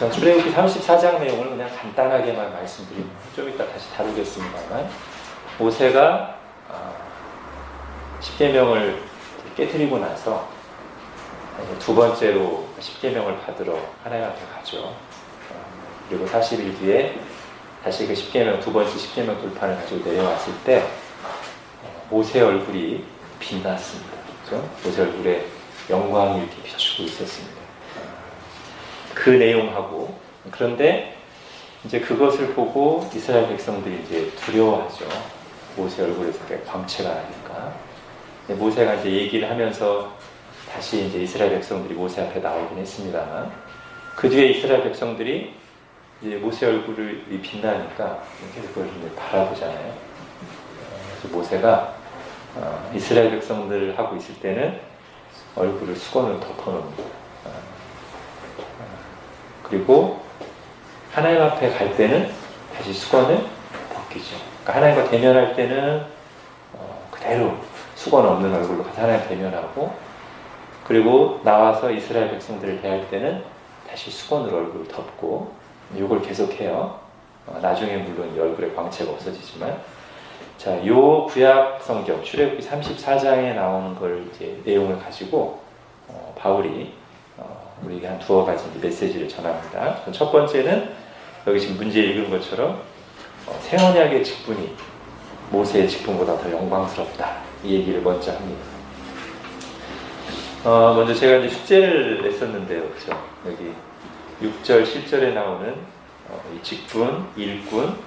우선 출애굽기 34장 내용을 그냥 간단하게만 말씀드리면 좀 이따 다시 다루겠습니다만, 모세가 십계명을 깨뜨리고 나서 두 번째로 십계명을 받으러 하나님 앞에 가죠. 그리고 40일 뒤에 다시 그 십계명, 두 번째 십계명 돌판을 가지고 내려왔을 때 모세 얼굴이 빛났습니다. 그렇죠? 모세 얼굴에 영광이 이렇게 비추고 있었습니다. 그 내용하고, 그런데 이제 그것을 보고 이스라엘 백성들이 이제 두려워하죠. 모세 얼굴에서 광채가 나니까. 모세가 이제 얘기를 하면서 다시 이제 이스라엘 백성들이 모세 앞에 나오긴 했습니다만, 그 뒤에 이스라엘 백성들이 이제 모세 얼굴이 빛나니까 계속 그걸 바라보잖아요. 그래서 모세가 이스라엘 백성들 하고 있을 때는 얼굴을 수건으로 덮어놓습니다. 그리고 하나님 앞에 갈 때는 다시 수건을 벗기죠. 그러니까 하나님과 대면할 때는 그대로 수건 없는 얼굴로 하나님 대면하고, 그리고 나와서 이스라엘 백성들을 대할 때는 다시 수건으로 얼굴을 덮고, 이걸 계속해요. 나중에 물론 이 얼굴에 광채가 없어지지만, 자, 요 구약 성경 출애굽기 34장에 나오는 걸 이제 내용을 가지고 바울이 우리에게 한 두어 가지 메시지를 전합니다. 첫 번째는 여기 지금 문제 읽은 것처럼 새 언약의 직분이 모세의 직분보다 더 영광스럽다, 이 얘기를 먼저 합니다. 먼저 제가 이제 숙제를 냈었는데요, 그렇죠? 여기 6절, 7절에 나오는 이 직분, 일꾼,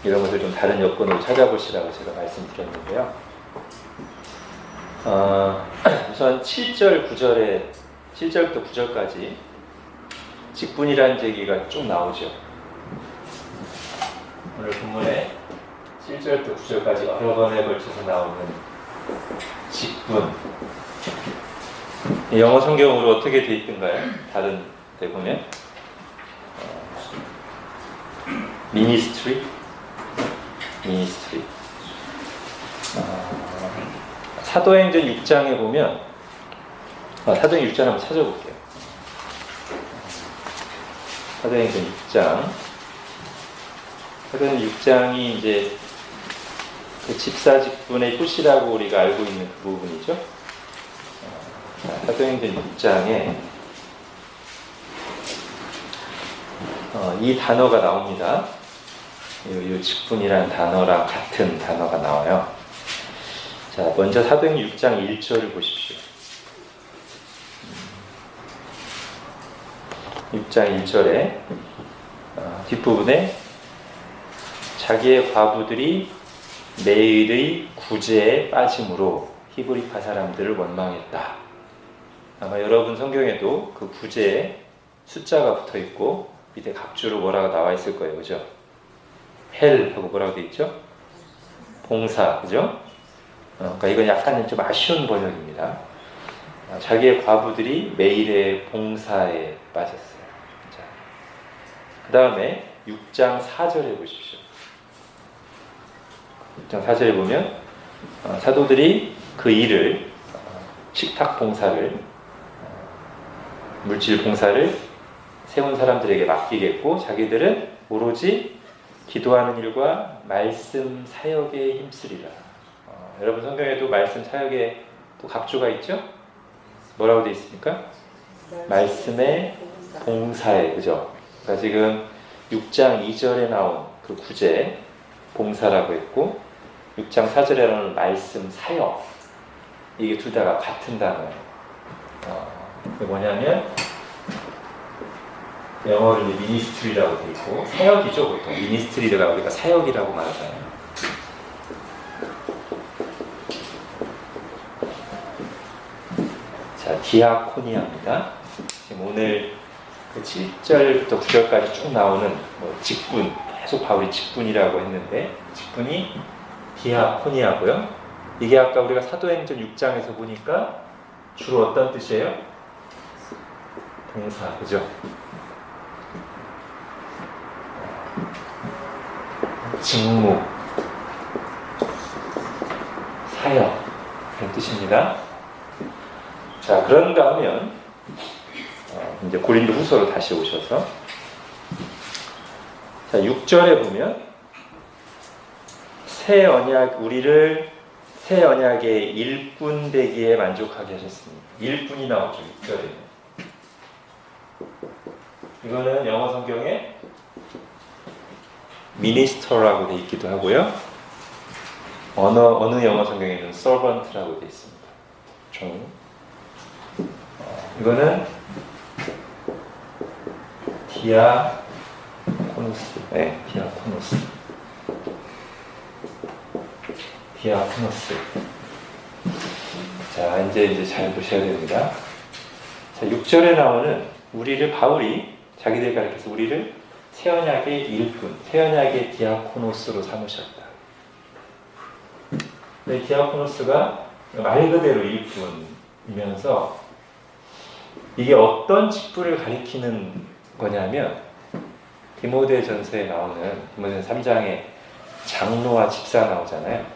이런 것을 좀 다른 여건으로 찾아보시라고 제가 말씀드렸는데요. 우선 7절, 9절에 7절부터 9절까지 직분이라는 얘기가 쭉 나오죠. 오늘 본문에 7절부터 9절까지 여러 번에 걸쳐서 나오는 직분. 영어 성경으로 어떻게 돼 있던가요? 다른 데 보면 미니스트리. 사도행전 6장에 보면, 사도행전 6장 한번 찾아볼게요. 사도행전 6장. 사도행전 6장이 이제 그 집사 직분의 표시라고 우리가 알고 있는 그 부분이죠. 사도행전 6장에 이 단어가 나옵니다. 이 직분이라는 단어랑 같은 단어가 나와요. 자, 먼저 사도행전 6장 1절을 보십시오. 6장 1절에 뒷부분에 자기의 과부들이 매일의 구제에 빠짐으로 히브리파 사람들을 원망했다. 아마 여러분 성경에도 그 구제에 숫자가 붙어 있고 밑에 각주로 뭐라고 나와 있을 거예요, 그죠? 헬 하고 뭐라고 돼 있죠? 봉사, 그죠? 그러니까 이건 약간 좀 아쉬운 번역입니다. 자기의 과부들이 매일의 봉사에 빠졌어요. 자, 그 다음에 6장 4절에 보십시오. 6장 4절에 보면 사도들이 그 일을, 식탁 봉사를, 물질 봉사를 세운 사람들에게 맡기겠고, 자기들은 오로지 기도하는 일과 말씀 사역에 힘쓰리라. 여러분 성경에도 말씀 사역에 또 각주가 있죠? 뭐라고 되어 있습니까? 말씀의 봉사에, 그죠? 그러니까 지금 6장 2절에 나온 그 구제, 봉사라고 했고, 6장 4절에 나오는 말씀 사역, 이게 둘 다가 같은 단어예요. 그게 뭐냐면 영어로 미니스트리라고 되어 있고, 사역이죠. 보통 미니스트리가 우리가 사역이라고 말하잖아요. 자, 디아코니아입니다. 지금 오늘 그 7절부터 9절까지 쭉 나오는 직분, 계속 바울이 직분이라고 했는데, 직분이 디아코니아고요. 이게 아까 우리가 사도행전 6장에서 보니까 주로 어떤 뜻이에요? 봉사, 그죠? 직무, 사역, 그런 뜻입니다. 자, 그런가 하면 이제 고린도 후서로 다시 오셔서 자 6절에 보면 새 언약 우리를 새 언약의 일꾼 되기에 만족하게 하셨습니다. 일꾼이 나오죠. 6절에. 이거는 영어 성경에 미니스터라고 되어 있기도 하고요. 어느 영어 성경에는 servant라고 되어 있습니다. 종. 이거는 디아코노스. 네, 디아코노스. 디아코노스. 자, 이제 잘 보셔야 됩니다. 자, 6절에 나오는 우리를 바울이 자기들 가르쳐서 우리를 새 언약의 일꾼, 새 언약의 디아코노스로 삼으셨다. 네, 디아코노스가 말 그대로 일꾼이면서 이게 어떤 직분을 가리키는 거냐면 디모데전서에 나오는 디모데전서 3장에 장로와 집사 나오잖아요.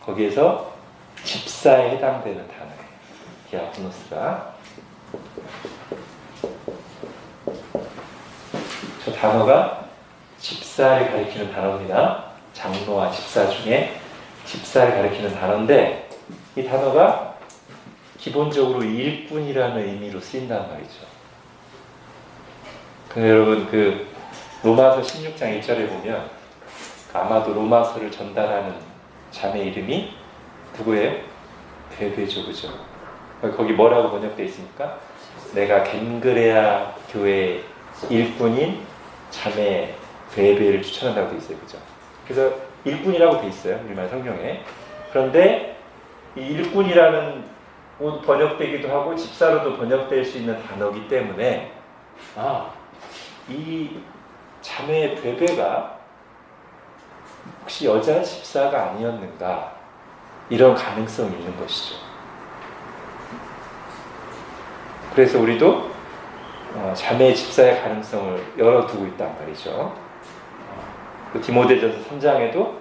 거기에서 집사에 해당되는 단어예요. 디아코노스가. 저 단어가 집사를 가리키는 단어입니다. 장로와 집사 중에 집사를 가리키는 단어인데 이 단어가 기본적으로 일꾼이라는 의미로 쓰인단 말이죠. 여러분 그 로마서 16장 1절에 보면 아마도 로마서를 전달하는 자매 이름이 누구예요? 베베죠, 그죠? 거기 뭐라고 번역되어 있습니까? 내가 겐그레아 교회 일꾼인 자매 베베를 추천한다고 되어 있어요, 그죠? 그래서 일꾼이라고 되어 있어요, 우리말 성경에. 그런데 이 일꾼이라는 옷 번역되기도 하고 집사로도 번역될 수 있는 단어이기 때문에 이 자매 베베가 혹시 여자 집사가 아니었는가 이런 가능성이 있는 것이죠. 그래서 우리도 자매 집사의 가능성을 열어두고 있단 말이죠. 디모데전서 3장에도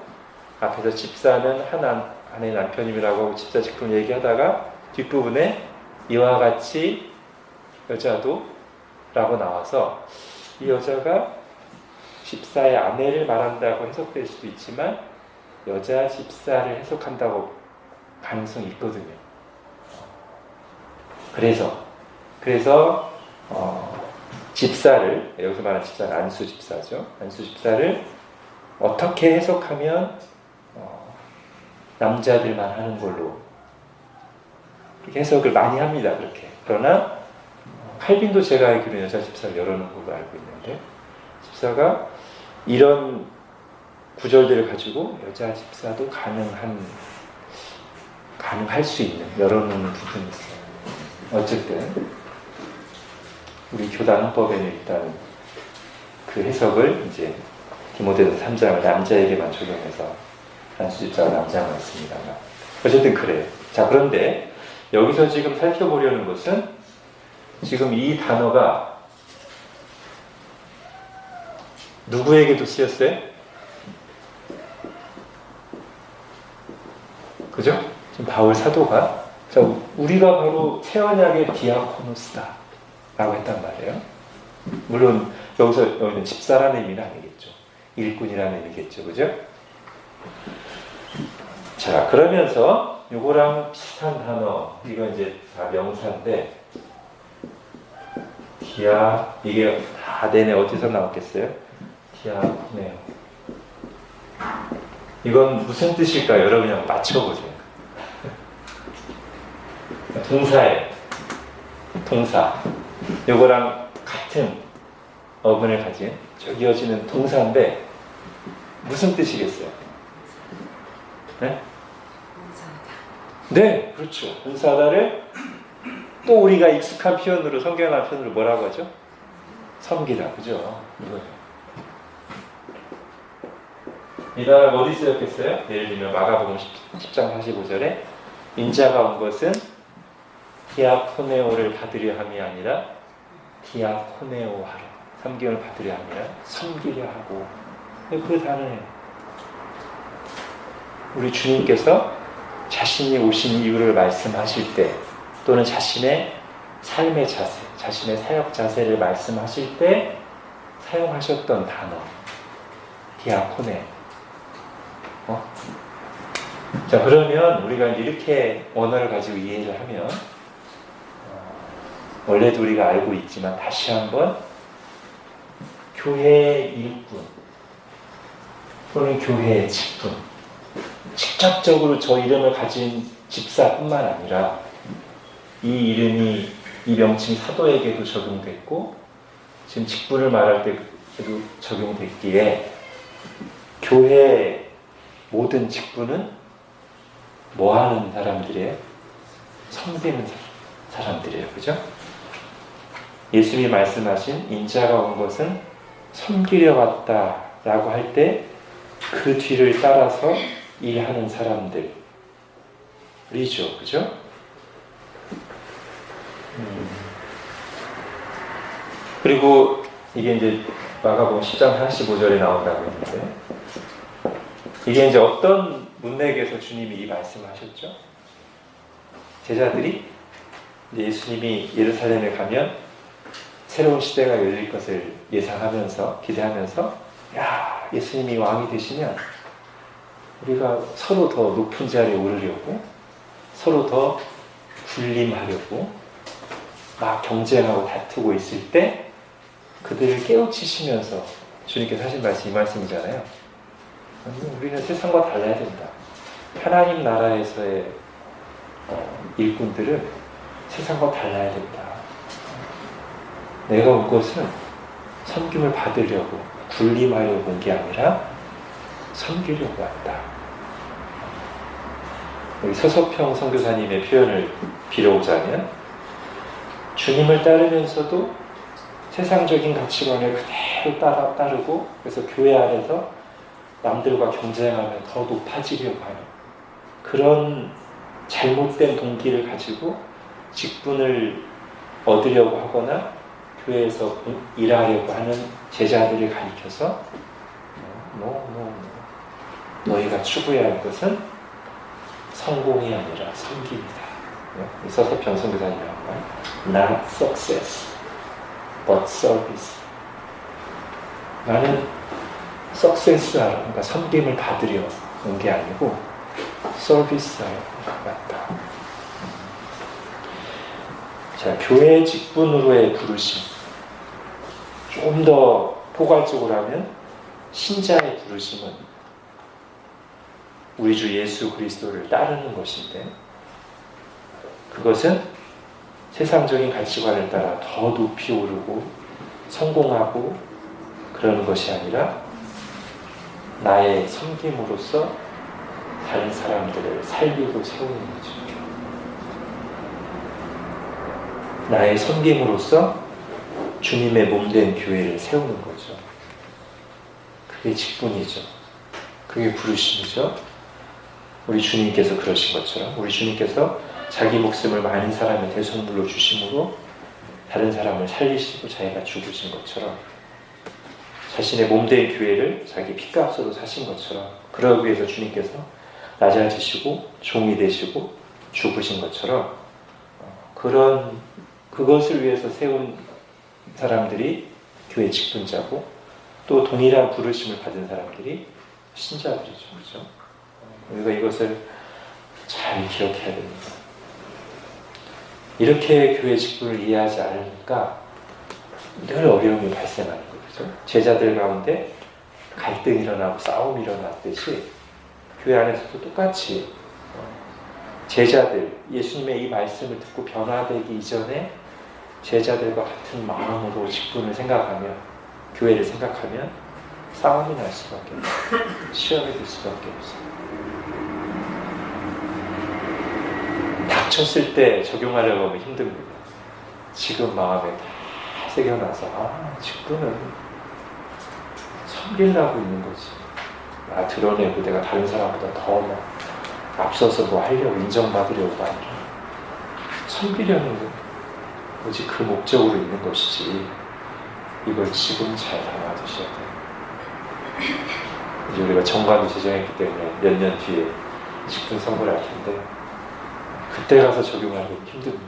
앞에서 집사는 한 아내 남편임이라고 하고 집사 직분을 얘기하다가 뒷부분에 이와 같이 여자도 라고 나와서 이 여자가 집사의 아내를 말한다고 해석될 수도 있지만 여자 집사를 해석한다고 가능성이 있거든요. 그래서 집사를 여기서 말하는 집사는 안수 집사죠. 안수 집사를 어떻게 해석하면 남자들만 하는 걸로 그렇게 해석을 많이 합니다. 그렇게. 그러나 칼빈도 제가 알기로는 여자 집사를 열어놓은 걸로 알고 있는데 집사가 이런 구절들을 가지고 여자 집사도 가능할 수 있는 열어놓는 부분이 있어요. 어쨌든 우리 교단 헌법에는 일단 그 해석을 이제 디모데전서 3장을 남자에게만 적용해서 안수집사가 남자만 있습니다만 어쨌든 그래요. 자, 그런데 여기서 지금 살펴보려는 것은 지금 이 단어가 누구에게도 쓰였어요? 그죠? 지금 바울 사도가 자, 우리가 바로 새 언약의 디아코노스다 라고 했단 말이에요. 물론 여기는 집사라는 의미는 아니겠죠. 일꾼이라는 의미겠죠. 그죠? 자, 그러면서 요거랑 비슷한 단어, 이건 이제 다 명사인데 이게 다 내내 어디서 나왔겠어요? 디아코네오. 이건 무슨 뜻일까요? 여러분 그냥 맞춰보세요. 동사. 요거랑 같은 어근을 가진 쭉 이어지는 동사인데 무슨 뜻이겠어요? 네? 네, 그렇죠. 봉사하다를 또 우리가 익숙한 표현으로 성경의 표현으로 뭐라고 하죠? 섬기다, 그죠? 이거예요. 이 단어가 어디 쓰였겠어요? 예를 들면 마가복음 10장 45절에 인자가 온 것은 디아코네오를 받으려 함이 아니라 디아코네오 하러 섬김을 받으려 함이라 섬기려 하고 그 단어예요. 우리 주님께서 자신이 오신 이유를 말씀하실 때 또는 자신의 삶의 자세, 자신의 사역 자세를 말씀하실 때 사용하셨던 단어, 디아코네. 자, 그러면 우리가 이렇게 언어를 가지고 이해를 하면 원래도 우리가 알고 있지만 다시 한번 교회의 일꾼 또는 교회의 직분, 직접적으로 저 이름을 가진 집사뿐만 아니라 이 이름이, 이 명칭이 사도에게도 적용됐고 지금 직분을 말할 때도 적용됐기에 교회의 모든 직분은 뭐 하는 사람들이에요? 섬기는 사람들이에요. 그죠? 예수님이 말씀하신 인자가 온 것은 섬기려 왔다라고 할 때 그 뒤를 따라서 일하는 사람들이죠. 그죠? 그리고 이게 이제 마가복음 10장 45절에 나온다고 했는데 이게 이제 어떤 문맥에서 주님이 이 말씀을 하셨죠? 제자들이 예수님이 예루살렘에 가면 새로운 시대가 열릴 것을 예상하면서 기대하면서 야, 예수님이 왕이 되시면 우리가 서로 더 높은 자리에 오르려고 서로 더 군림하려고 막 경쟁하고 다투고 있을 때 그들을 깨우치시면서 주님께서 하신 말씀이 이 말씀이잖아요. 우리는 세상과 달라야 된다. 하나님 나라에서의 일꾼들은 세상과 달라야 된다. 내가 온 것은 섬김을 받으려고 군림하려고 온 게 아니라 섬기려고 왔다. 여기 서석평 선교사님의 표현을 빌어오자면 주님을 따르면서도 세상적인 가치관을 그대로 따르고 그래서 교회 안에서 남들과 경쟁하면 더 높아지려고 하는 그런 잘못된 동기를 가지고 직분을 얻으려고 하거나 교회에서 일하려고 하는 제자들을 가리켜서 너희가 추구해야 할 것은 성공이 아니라 섬김이다. 서석평 선교사님이 한 말, not success, but service. 나는 success하러, 그러니까 섬김을 받으려 온 게 아니고 서비스하러 왔다. 자, 교회 직분으로의 부르심. 좀 더 포괄적으로 하면 신자의 부르심은 우리 주 예수 그리스도를 따르는 것인데 그것은 세상적인 가치관을 따라 더 높이 오르고 성공하고 그러는 것이 아니라 나의 섬김으로써 다른 사람들을 살리고 세우는 거죠. 나의 섬김으로써 주님의 몸된 교회를 세우는 거죠. 그게 직분이죠. 그게 부르심이죠. 우리 주님께서 그러신 것처럼 우리 주님께서 자기 목숨을 많은 사람의 대속물로 주심으로 다른 사람을 살리시고 자기가 죽으신 것처럼 자신의 몸된 교회를 자기 피값으로 사신 것처럼 그러기 위해서 주님께서 낮아지시고 종이 되시고 죽으신 것처럼 그것을 위해서 세운 사람들이 교회 직분자고 또 동일한 부르심을 받은 사람들이 신자들이죠. 그렇죠? 우리가 이것을 잘 기억해야 됩니다. 이렇게 교회 직분을 이해하지 않으니까 늘 어려움이 발생하는 거죠. 제자들 가운데 갈등이 일어나고 싸움이 일어났듯이 교회 안에서도 똑같이 제자들, 예수님의 이 말씀을 듣고 변화되기 이전에 제자들과 같은 마음으로 직분을 생각하면 교회를 생각하면 싸움이 날 수밖에 없어요. 시험이 될 수밖에 없어요. 닥쳤을 때 적용하려고 하면 힘듭니다. 지금 마음에 다 새겨놔서 직분은 섬기려고 있는 거지. 드러내고 내가 다른 사람보다 더 앞서서 뭐 하려고 인정받으려고 아니라 섬기려는 오직 그 목적으로 있는 것이지. 이걸 지금 잘 담아두셔야 돼요. 이제 우리가 정관도 제정했기 때문에 몇 년 뒤에 직분 선고를 할 텐데 그때 가서 적용하기 힘듭니다.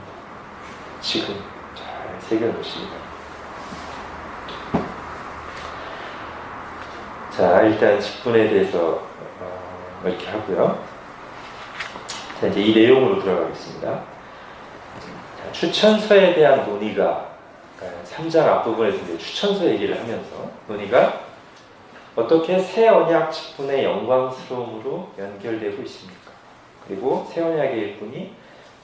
지금 잘 새겨놓으시기 바랍니다. 자, 일단 직분에 대해서 이렇게 하고요. 자, 이제 이 내용으로 들어가겠습니다. 자, 추천서에 대한 논의가 3장 앞부분에서 이제 추천서 얘기를 하면서 논의가 어떻게 새 언약 직분의 영광스러움으로 연결되고 있습니까? 그리고 새 언약의 일꾼이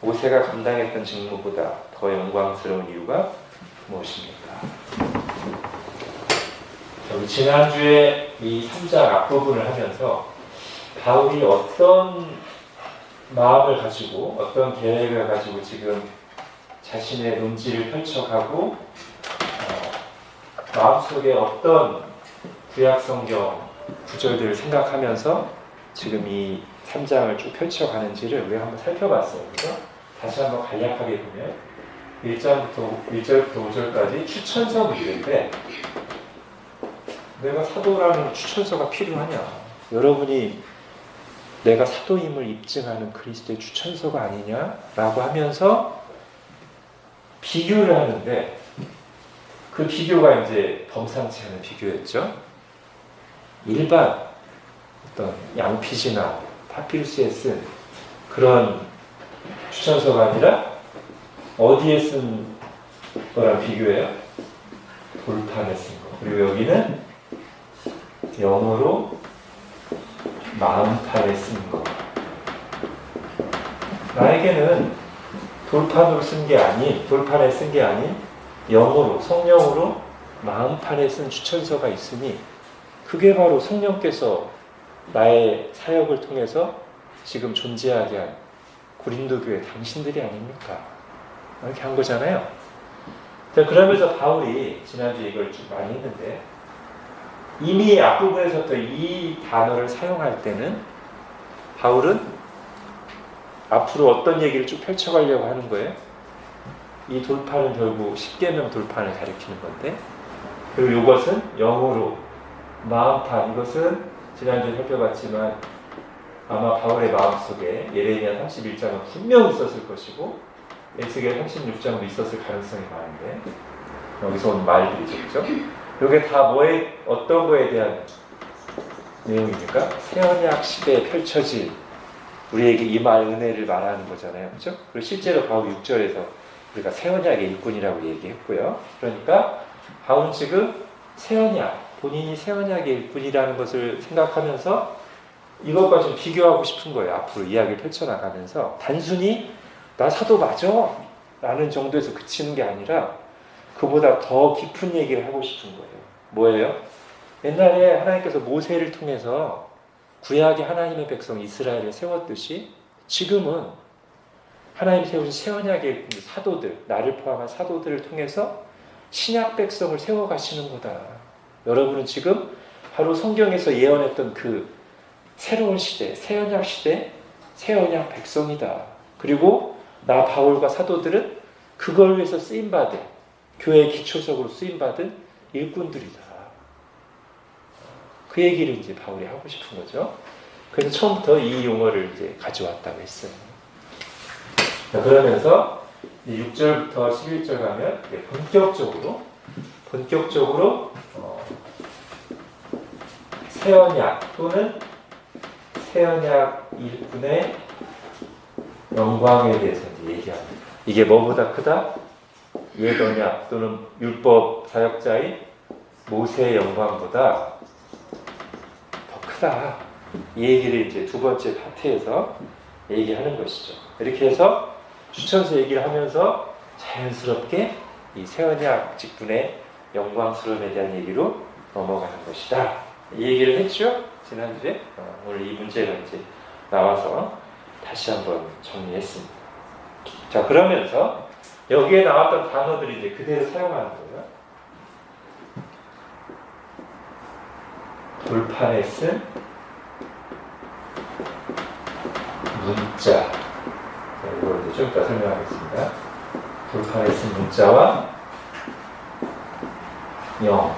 모세가 감당했던 직무보다 더 영광스러운 이유가 무엇입니까? 우리 지난주에 이 3장 앞부분을 하면서 바울이 어떤 마음을 가지고 어떤 계획을 가지고 지금 자신의 논지를 펼쳐가고 마음속에 어떤 구약성경 구절들을 생각하면서 지금 이 3장을 쭉 펼쳐가는지를 우리가 한번 살펴봤어요. 그래서 다시 한번 간략하게 보면 1절부터 5절까지 추천서 문제인데 내가 사도라는 추천서가 필요하냐? 여러분이 내가 사도임을 입증하는 그리스도의 추천서가 아니냐라고 하면서 비교를 하는데 그 비교가 이제 범상치 않은 비교였죠. 일반 어떤 양피지나 파피루스에 쓴 그런 추천서가 아니라 어디에 쓴 거랑 비교해요? 돌판에 쓴 거. 그리고 여기는 영어로 마음판에 쓴 거. 나에게는 돌판으로 쓴 게 아닌, 돌판에 쓴 게 아닌 영어로, 성령으로 마음판에 쓴 추천서가 있으니 그게 바로 성령께서 나의 사역을 통해서 지금 존재하게 한 고린도 교회 당신들이 아닙니까? 이렇게 한 거잖아요. 자, 그러면서 바울이 지난주에 이걸 좀 많이 했는데 이미 앞부분에서부터 이 단어를 사용할 때는 바울은 앞으로 어떤 얘기를 쭉 펼쳐가려고 하는 거예요. 이 돌판은 결국 십계명 돌판을 가리키는 건데 그리고 이것은 영어로 마음판, 이것은 지난주에 살펴봤지만 아마 바울의 마음속에 예레미야 31장은 분명히 있었을 것이고 에스겔 36장도 있었을 가능성이 많은데 여기서 온 말들이죠. 그렇죠? 이게 다 뭐에, 어떤 거에 대한 내용입니까? 새언약 시대에 펼쳐진 우리에게 임할 은혜를 말하는 거잖아요. 그렇죠? 그리고 실제로 바울 6절에서 우리가 새언약의 일꾼이라고 얘기했고요. 그러니까 바울은 지금 새언약, 본인이 새언약의 일꾼이라는 것을 생각하면서 이것과 좀 비교하고 싶은 거예요. 앞으로 이야기를 펼쳐나가면서 단순히 나 사도 맞아 라는 정도에서 그치는 게 아니라 그보다 더 깊은 얘기를 하고 싶은 거예요. 뭐예요? 옛날에 하나님께서 모세를 통해서 구약의 하나님의 백성 이스라엘을 세웠듯이 지금은 하나님 세우신 새 언약의 사도들, 나를 포함한 사도들을 통해서 신약 백성을 세워가시는 거다. 여러분은 지금 바로 성경에서 예언했던 그 새로운 시대, 새 언약 시대, 새 언약 백성이다. 그리고 나 바울과 사도들은 그걸 위해서 쓰임받은 교회의 기초석으로 쓰임받은 일꾼들이다. 그 얘기를 이제 바울이 하고 싶은 거죠. 그래서 처음부터 이 용어를 이제 가져왔다고 했어요. 자, 그러면서 6절부터 11절 가면 본격적으로 새 언약 또는 새 언약 일꾼의 영광에 대해서 이제 얘기합니다. 이게 뭐보다 크다? 옛 언약 또는 율법 사역자인 모세의 영광보다 더 크다. 이 얘기를 이제 두 번째 파트에서 얘기하는 것이죠. 이렇게 해서 추천서 얘기를 하면서 자연스럽게 이 새 언약 직분의 영광스러움에 대한 얘기로 넘어가는 것이다. 이 얘기를 했죠? 지난주에. 오늘 이 문제가 이제 나와서 다시 한번 정리했습니다. 자, 그러면서 여기에 나왔던 단어들이 이제 그대로 사용하는 거예요. 돌판에 쓴 문자. 이걸 이제 좀 이따 설명하겠습니다. 돌판에 쓴 문자와 영.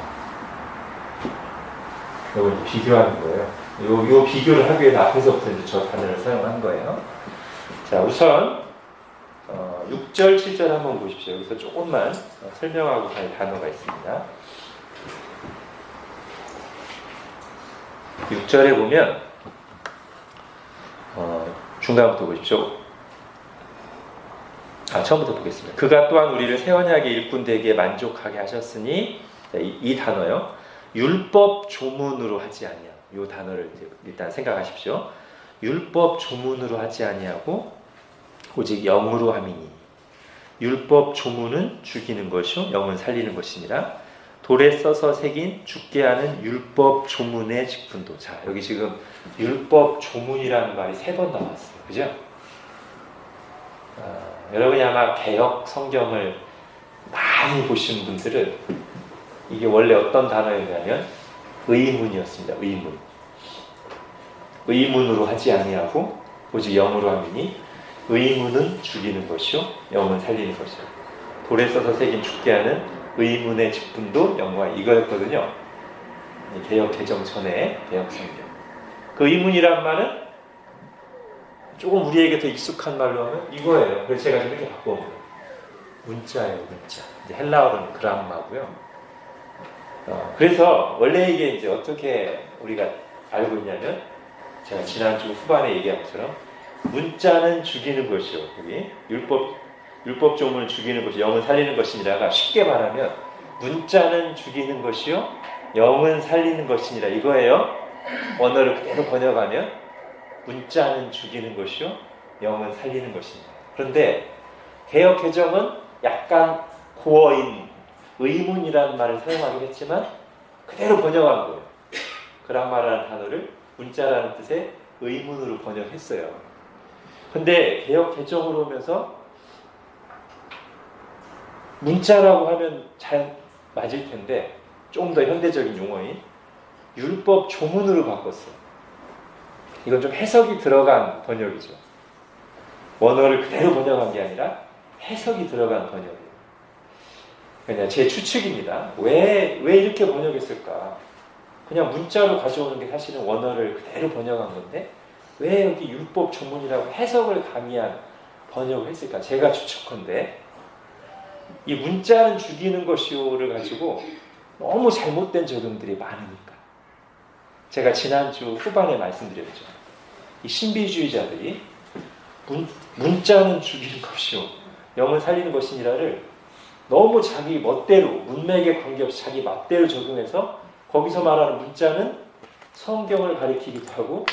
이걸 이제 비교하는 거예요. 요 비교를 하기 위해 앞에서부터 이제 저 단어를 사용한 거예요. 자, 우선 6절, 7절 한번 보십시오. 여기서 조금만 설명하고 갈 단어가 있습니다. 6절에 보면 중간부터 보십시오. 처음부터 보겠습니다. 그가 또한 우리를 새 언약의 일꾼 되게 만족하게 하셨으니, 이 단어요. 율법 조문으로 하지 아니하고, 이 단어를 일단 생각하십시오. 율법 조문으로 하지 아니하고 오직 영으로 함이니, 율법 조문은 죽이는 것이요 영은 살리는 것이니라. 돌에 써서 새긴 죽게 하는 율법 조문의 직분도. 자, 여기 지금 율법 조문이라는 말이 3번 나왔어요. 그죠? 여러분이 아마 개역 성경을 많이 보신 분들은 이게 원래 어떤 단어였냐면 의문이었습니다. 의문. 의문으로 하지 아니하고 오직 영으로 함이니, 의문은 죽이는 것이요 영은 살리는 것이요. 돌에 써서 새긴 죽게 하는 의문의 직분도 영과, 이거였거든요. 개역 개정 전에 개역 성경. 그 의문이란 말은 조금 우리에게 더 익숙한 말로 하면 이거예요. 그래서 제가 좀 이렇게 바꿔봅니다. 문자예요, 문자. 이제 헬라어로는 그람마고요. 그래서 원래 이게 이제 어떻게 우리가 알고 있냐면, 제가 지난주 후반에 얘기한 것처럼 문자는 죽이는 것이요, 여기 율법 조문을 죽이는 것이 영은 살리는 것이니라가, 쉽게 말하면 문자는 죽이는 것이요 영은 살리는 것이니라, 이거예요. 언어를 그대로 번역하면 문자는 죽이는 것이요 영은 살리는 것이니라. 그런데 개역 개정은 약간 고어인 의문이라는 말을 사용하긴 했지만 그대로 번역한 거예요. 그람마라는 단어를 문자라는 뜻의 의문으로 번역했어요. 근데 개역 개정으로 오면서 문자라고 하면 잘 맞을 텐데 좀 더 현대적인 용어인 율법 조문으로 바꿨어요. 이건 좀 해석이 들어간 번역이죠. 원어를 그대로 번역한 게 아니라 해석이 들어간 번역이에요. 그냥 제 추측입니다. 왜 이렇게 번역했을까? 그냥 문자로 가져오는 게 사실은 원어를 그대로 번역한 건데 왜 여기 율법 조문이라고 해석을 가미한 번역을 했을까? 제가 추측컨대 이 문자는 죽이는 것이요를 가지고 너무 잘못된 적용들이 많으니까. 제가 지난주 후반에 말씀드렸죠. 이 신비주의자들이 문자는 죽이는 것이요 영은 살리는 것이니라를 너무 자기 멋대로, 문맥에 관계없이 자기 멋대로 적용해서 거기서 말하는 문자는 성경을 가리키기도 하고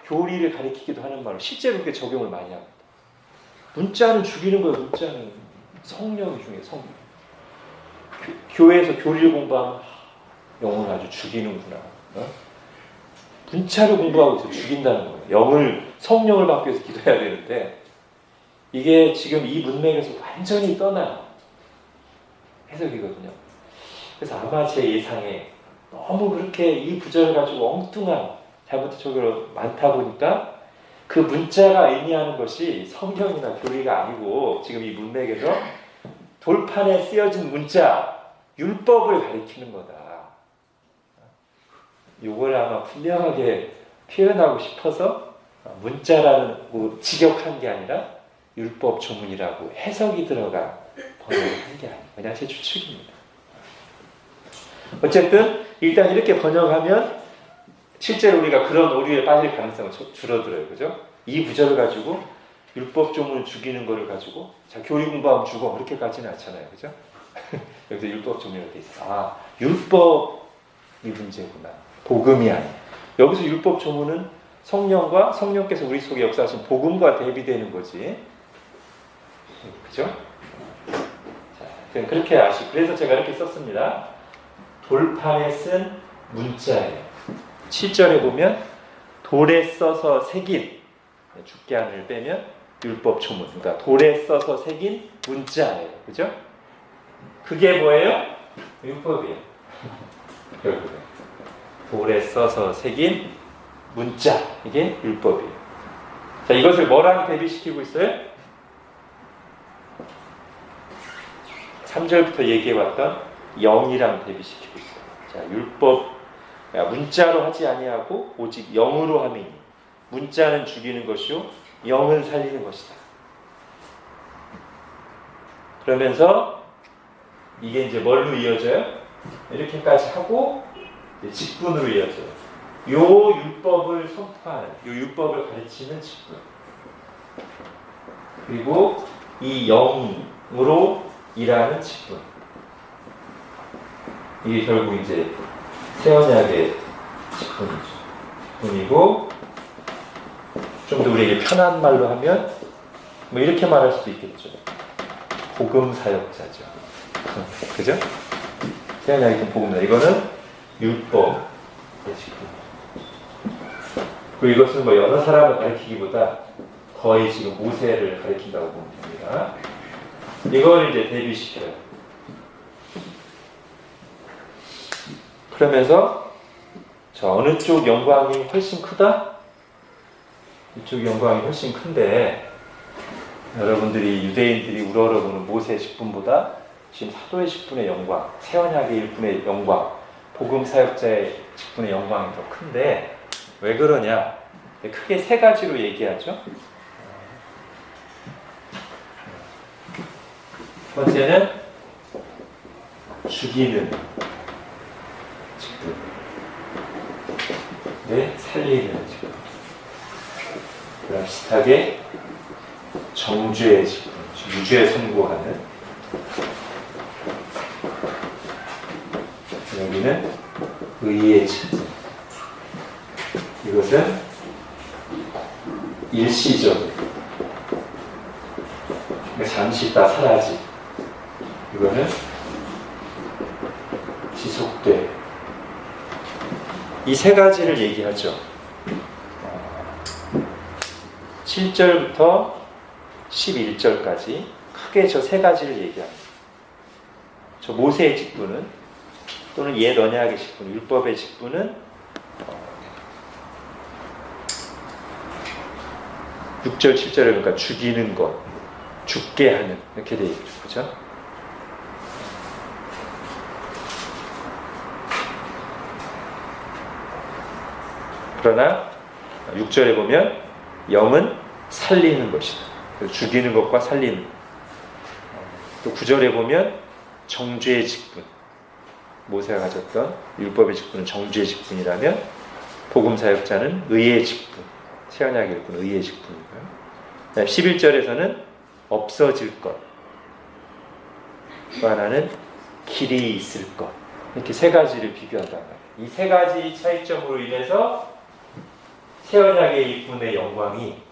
교리를 가리키기도 하는 말로 실제로 그렇게 적용을 많이 합니다. 문자는 죽이는 거예요. 문자는 성령이 중요해요. 성령. 교회에서 교리를 공부하면 영을 아주 죽이는구나. 문자를 공부하고 있어 죽인다는 거예요. 성령을 받기 위해서 기도해야 되는데 이게 지금 이 문맥에서 완전히 떠난 해석이거든요. 그래서 아마 제 예상에 너무 그렇게 이 구절을 가지고 엉뚱한 잘못된 적용이 많다 보니까 그 문자가 의미하는 것이 성경이나 교리가 아니고 지금 이 문맥에서 돌판에 쓰여진 문자, 율법을 가리키는 거다. 이걸 아마 분명하게 표현하고 싶어서 문자라는 직역한 게 아니라 율법 조문이라고 해석이 들어가 번역을 한 게 아니에요. 그냥 제 추측입니다. 어쨌든 일단 이렇게 번역하면 실제로 우리가 그런 오류에 빠질 가능성은 줄어들어요. 그죠? 이 구절을 가지고 율법 조문을 죽이는 거를 가지고 자 교리 공부하면 죽어 이렇게까지는 않잖아요. 그죠? 여기서 율법 조문으로 돼 있어. 율법이 문제구나. 복음이 아니야. 여기서 율법 조문은 성령과 성령께서 우리 속에 역사하신 복음과 대비되는 거지. 그죠? 자, 그렇게 아시고 그래서 제가 이렇게 썼습니다. 돌판에 쓴 문자예요. 7절에 보면 돌에 써서 새긴 죽게 하는을 빼면 율법 조문. 그러니까 돌에 써서 새긴 문자예요. 그죠? 그게 뭐예요? 율법이에요. 돌에 써서 새긴 문자. 이게 율법이에요. 자, 이것을 뭐랑 대비시키고 있어요? 3절부터 얘기해왔던 영이랑 대비시키고 있어요. 자, 율법, 문자로 하지 아니하고 오직 영으로 함이니 문자는 죽이는 것이요 영은 살리는 것이다. 그러면서 이게 이제 뭘로 이어져요? 이렇게까지 하고 이제 직분으로 이어져요. 요 율법을 선포하는, 요 율법을 가르치는 직분. 그리고 이 영으로 일하는 직분. 이게 결국 이제 새 언약의 직분이죠. 직분이고, 좀 더 우리에게 편한 말로 하면 뭐 이렇게 말할 수도 있겠죠. 복음 사역자죠. 그죠? 새 언약의 복음 사역. 이거는 율법의 직분. 그리고 이것은 뭐 여러 사람을 가르치기보다 거의 지금 모세를 가르친다고 보면 됩니다. 이걸 이제 대비시켜요. 그러면서 자, 어느 쪽 영광이 훨씬 크다? 이쪽 영광이 훨씬 큰데 여러분들이 유대인들이 우러러보는 모세의 직분보다 지금 사도의 직분의 영광, 새 언약의 일꾼의 영광, 복음 사역자의 직분의 영광이 더 큰데 왜 그러냐? 크게 세 가지로 얘기하죠. 첫 번째는 죽이는 직분, 네, 살리는 직분. 그럼 비슷하게 정죄의 직분, 유죄 선고하는. 여기는 의의 직분. 이것은 일시적, 잠시 있다 사라지. 이거는 지속돼. 이 세 가지를 얘기하죠. 7절부터 11절까지 크게 저 세 가지를 얘기합니다. 저 모세의 직분은 또는 옛 언약의 직분, 율법의 직분은 6절, 7절에 그러니까 죽이는 것, 죽게 하는 이렇게 되어 있죠. 그렇죠? 그러나 6절에 보면 영은 살리는 것이다. 죽이는 것과 살리는. 또 9절에 보면 정죄의 직분. 모세가 가졌던 율법의 직분은 정죄의 직분이라면 복음 사역자는 의의 직분. 새 언약의 일꾼 의의 직분이고요. 11절에서는 없어질 것. 또 하나는 길이 있을 것. 이렇게 세 가지를 비교한단 말이에요. 이 세 가지 차이점으로 인해서 새 언약의 일꾼의 영광이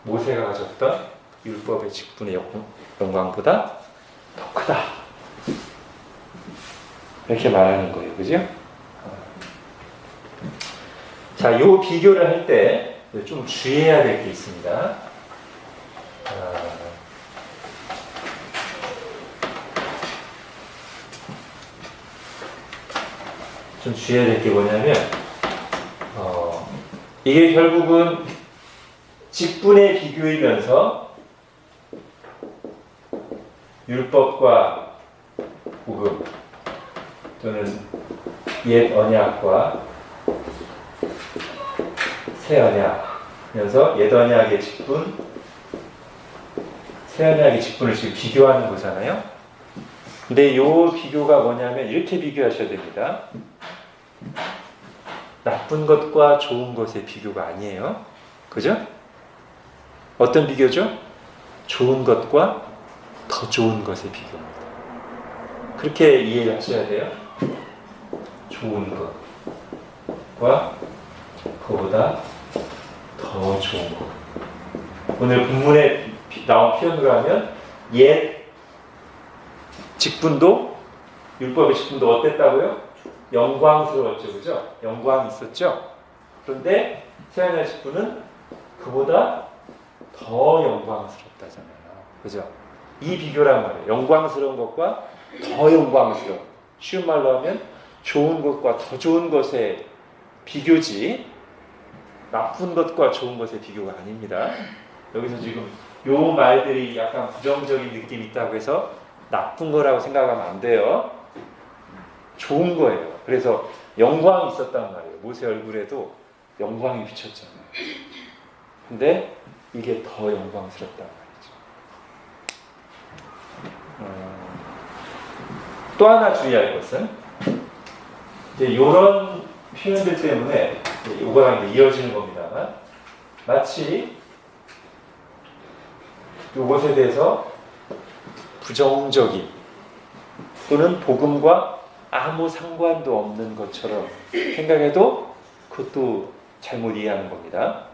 모세가 가졌던 율법의 직분의 영광보다 더 크다. 이렇게 말하는 거예요. 그죠? 자, 이 비교를 할 때 좀 주의해야 될 게 있습니다. 좀 주의해야 될 게 뭐냐면 이게 결국은 직분의 비교이면서 율법과 복음 또는 옛 언약과 새 언약이면서 옛 언약의 직분, 새 언약의 직분을 지금 비교하는 거잖아요. 근데 이 비교가 뭐냐면 이렇게 비교하셔야 됩니다. 나쁜 것과 좋은 것의 비교가 아니에요. 그죠? 어떤 비교죠? 좋은 것과 더 좋은 것의 비교입니다. 그렇게 이해를 하셔야 돼요. 좋은 것과 그보다 더 좋은 것. 오늘 본문에 나온 표현으로 하면 옛 직분도 율법의 직분도 어땠다고요? 영광스러웠죠. 그죠? 영광이 있었죠. 그런데 새 언약의 직분은 그보다 더 영광스럽다잖아요. 그죠? 이 비교란 말이에요. 영광스러운 것과 더 영광스러운. 쉬운 말로 하면 좋은 것과 더 좋은 것의 비교지 나쁜 것과 좋은 것의 비교가 아닙니다. 여기서 지금 요 말들이 약간 부정적인 느낌이 있다고 해서 나쁜 거라고 생각하면 안 돼요. 좋은 거예요. 그래서 영광이 있었단 말이에요. 모세 얼굴에도 영광이 비쳤잖아요. 근데 이게 더 영광스럽단 말이죠. 또 하나 주의할 것은 이제 이런 표현들 때문에 이거랑 이어지는 겁니다만 마치 이것에 대해서 부정적인 또는 복음과 아무 상관도 없는 것처럼 생각해도 그것도 잘못 이해하는 겁니다.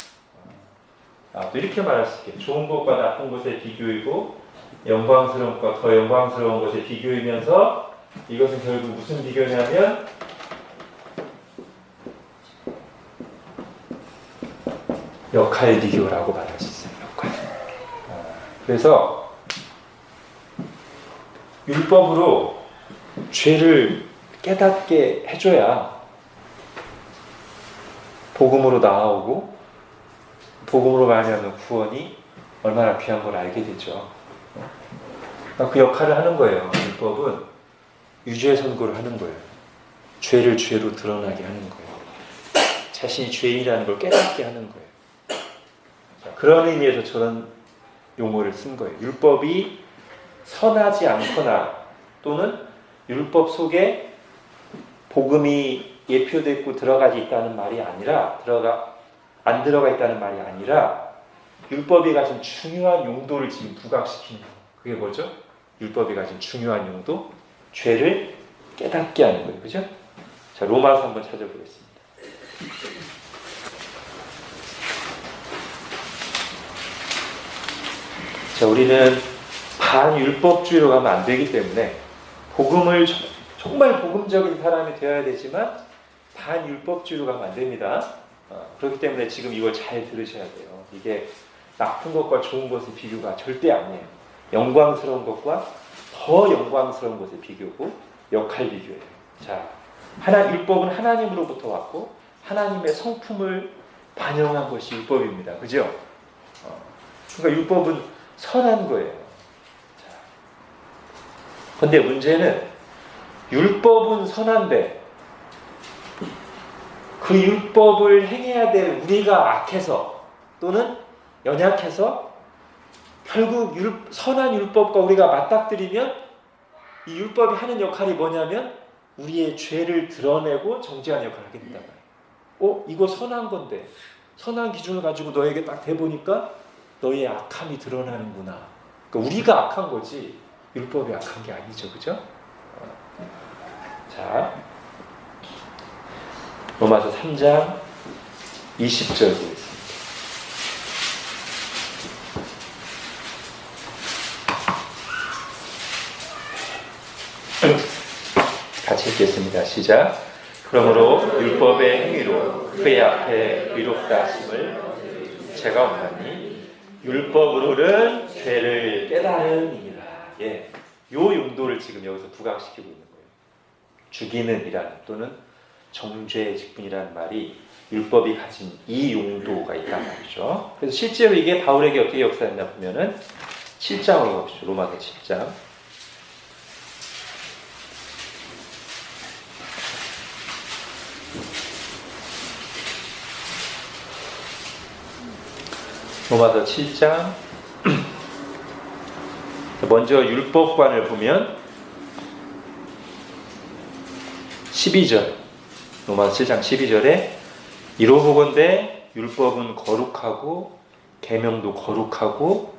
또 이렇게 말할 수 있겠죠. 좋은 것과 나쁜 것의 비교이고 영광스러운 것과 더 영광스러운 것의 비교이면서 이것은 결국 무슨 비교냐면 역할 비교라고 말할 수 있어요. 역할. 그래서 율법으로 죄를 깨닫게 해줘야 복음으로 나아오고 복음으로 말하는 구원이 얼마나 귀한 걸 알게 되죠. 그 역할을 하는 거예요. 율법은 유죄 선고를 하는 거예요. 죄를 죄로 드러나게 하는 거예요. 자신이 죄인이라는 걸 깨닫게 하는 거예요. 그런 의미에서 저런 용어를 쓴 거예요. 율법이 선하지 않거나 또는 율법 속에 복음이 예표되고 들어가 있다는 말이 아니라 안 들어가 있다는 말이 아니라 율법이 가진 중요한 용도를 지금 부각시키는 거예요. 그게 뭐죠? 율법이 가진 중요한 용도? 죄를 깨닫게 하는 거예요. 그죠? 자, 로마서 한번 찾아보겠습니다. 자, 우리는 반율법주의로 가면 안 되기 때문에 복음을 정말 복음적인 사람이 되어야 되지만 반율법주의로 가면 안 됩니다. 그렇기 때문에 지금 이걸 잘 들으셔야 돼요. 이게 나쁜 것과 좋은 것의 비교가 절대 아니에요. 영광스러운 것과 더 영광스러운 것의 비교고 역할 비교예요. 자, 율법은 하나님으로부터 왔고 하나님의 성품을 반영한 것이 율법입니다. 그죠? 그러니까 율법은 선한 거예요. 그런데 문제는 율법은 선한데 그 율법을 행해야 될 우리가 악해서 또는 연약해서 결국 선한 율법과 우리가 맞닥뜨리면 이 율법이 하는 역할이 뭐냐면 우리의 죄를 드러내고 정죄하는 역할을 하게 된단 말이에요. 이거 선한 건데 선한 기준을 가지고 너에게 딱 대보니까 너의 악함이 드러나는구나. 그러니까 우리가 악한 거지 율법이 악한 게 아니죠. 그죠? 자, 로마서 3장 20절 보겠습니다. 같이 읽겠습니다. 시작. 그러므로 율법의 행위로 그의 앞에 의롭다 하심을 제가 원하니 율법으로는 죄를 깨달음이니라. 예, 요 용도를 지금 여기서 부각시키고 있는 거예요. 죽이는 이란 또는 정죄의 직분이라는 말이 율법이 가진 이 용도가 있단 말이죠. 그래서 실제로 이게 바울에게 어떻게 역사했나 보면은 7장으로 가보시죠. 로마서 7장. 로마서 7장. 먼저 율법관을 보면 12절. 로마서 7장 12절에 이로보건대 율법은 거룩하고 계명도 거룩하고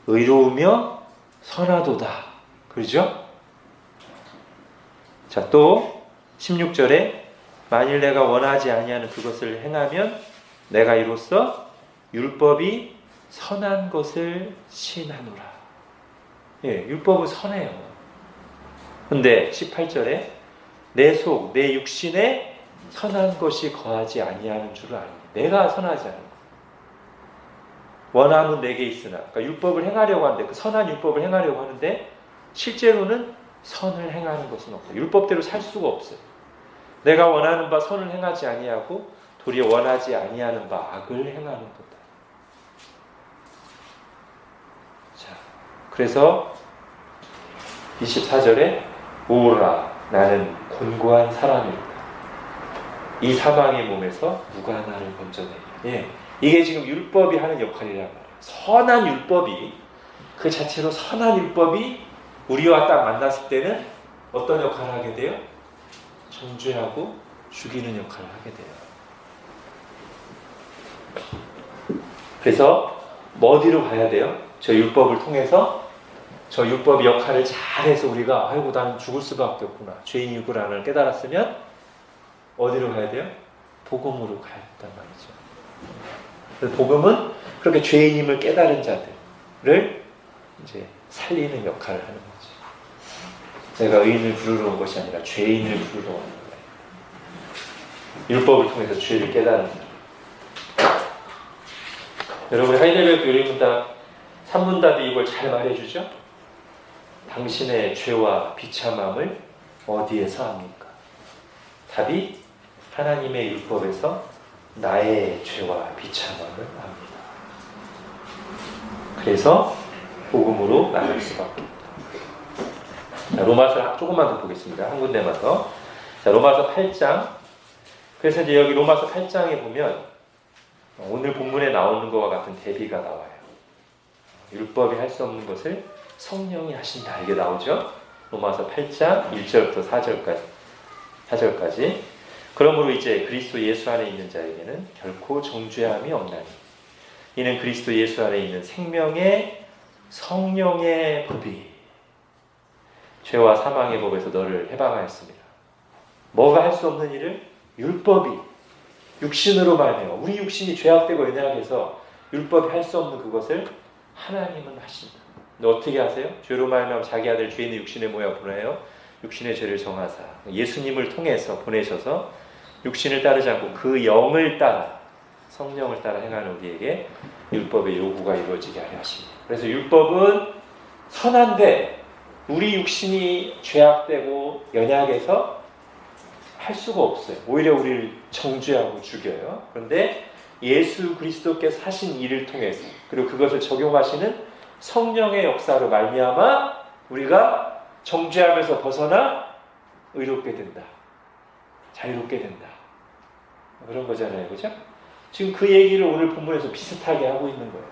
의로우며 선하도다. 그러죠? 자, 또 16절에 만일 내가 원하지 아니하는 그것을 행하면 내가 이로써 율법이 선한 것을 시인하노라. 예, 율법은 선해요. 근데 18절에 내 속, 내 육신에 선한 것이 거하지 아니하는 줄을 아니. 내가 선하지 않은 것. 원함은 내게 있으나. 그러니까 율법을 행하려고 하는데 그 선한 율법을 행하려고 하는데 실제로는 선을 행하는 것은 없다. 율법대로 살 수가 없어요. 내가 원하는 바 선을 행하지 아니하고 도리어 원하지 아니하는 바 악을 행하는 거다. 자, 그래서 24절에 오라 나는 곤고한 사람이다. 이 사망의 몸에서 누가 나를 건져내냐. 예, 이게 지금 율법이 하는 역할이란 말이에요. 선한 율법이 그 자체로 선한 율법이 우리와 딱 만났을 때는 어떤 역할을 하게 돼요? 정죄하고 죽이는 역할을 하게 돼요. 그래서 뭐 어디로 가야 돼요? 저 율법을 통해서 저 율법 역할을 잘해서 우리가 아이고 나는 죽을 수밖에 없구나, 죄인이구나를 깨달았으면 어디로 가야 돼요? 복음으로 가야 한단 말이죠. 그래서 복음은 그렇게 죄인임을 깨달은 자들을 이제 살리는 역할을 하는 거죠. 내가 의인을 부르러 온 것이 아니라 죄인을 부르러 온 거예요. 율법을 통해서 죄를 깨달은 사람. 여러분 하이델베르크 요리문답 3문답이 이걸 잘 말해주죠. 당신의 죄와 비참함을 어디에서 합니까? 답이 하나님의 율법에서 나의 죄와 비참함을 합니다. 그래서 복음으로 나갈 수밖에 없다. 자, 로마서 조금만 더 보겠습니다. 한 군데만 더. 자, 로마서 8장. 그래서 이제 여기 로마서 8장에 보면 오늘 본문에 나오는 것과 같은 대비가 나와요. 율법이 할 수 없는 것을 성령이 하신다. 이게 나오죠. 로마서 8장 1절부터 4절까지. 그러므로 이제 그리스도 예수 안에 있는 자에게는 결코 정죄함이 없나니 이는 그리스도 예수 안에 있는 생명의 성령의 법이 죄와 사망의 법에서 너를 해방하였습니다. 뭐가 할 수 없는 일을? 율법이 육신으로 말해요. 우리 육신이 죄악되고 연약해서 율법이 할 수 없는 그것을 하나님은 하신다. 어떻게 하세요? 죄로 말하면 자기 아들 죄인의 육신의 모양 보내요. 육신의 죄를 정하사 예수님을 통해서 보내셔서 육신을 따르지 않고 그 영을 따라 성령을 따라 행하는 우리에게 율법의 요구가 이루어지게 하려 하십니다. 그래서 율법은 선한데 우리 육신이 죄악되고 연약해서 할 수가 없어요. 오히려 우리를 정죄하고 죽여요. 그런데 예수 그리스도께서 하신 일을 통해서 그리고 그것을 적용하시는 성령의 역사로 말미암아 우리가 정죄하면서 벗어나 의롭게 된다. 자유롭게 된다. 그런 거잖아요. 그죠? 지금 그 얘기를 오늘 본문에서 비슷하게 하고 있는 거예요.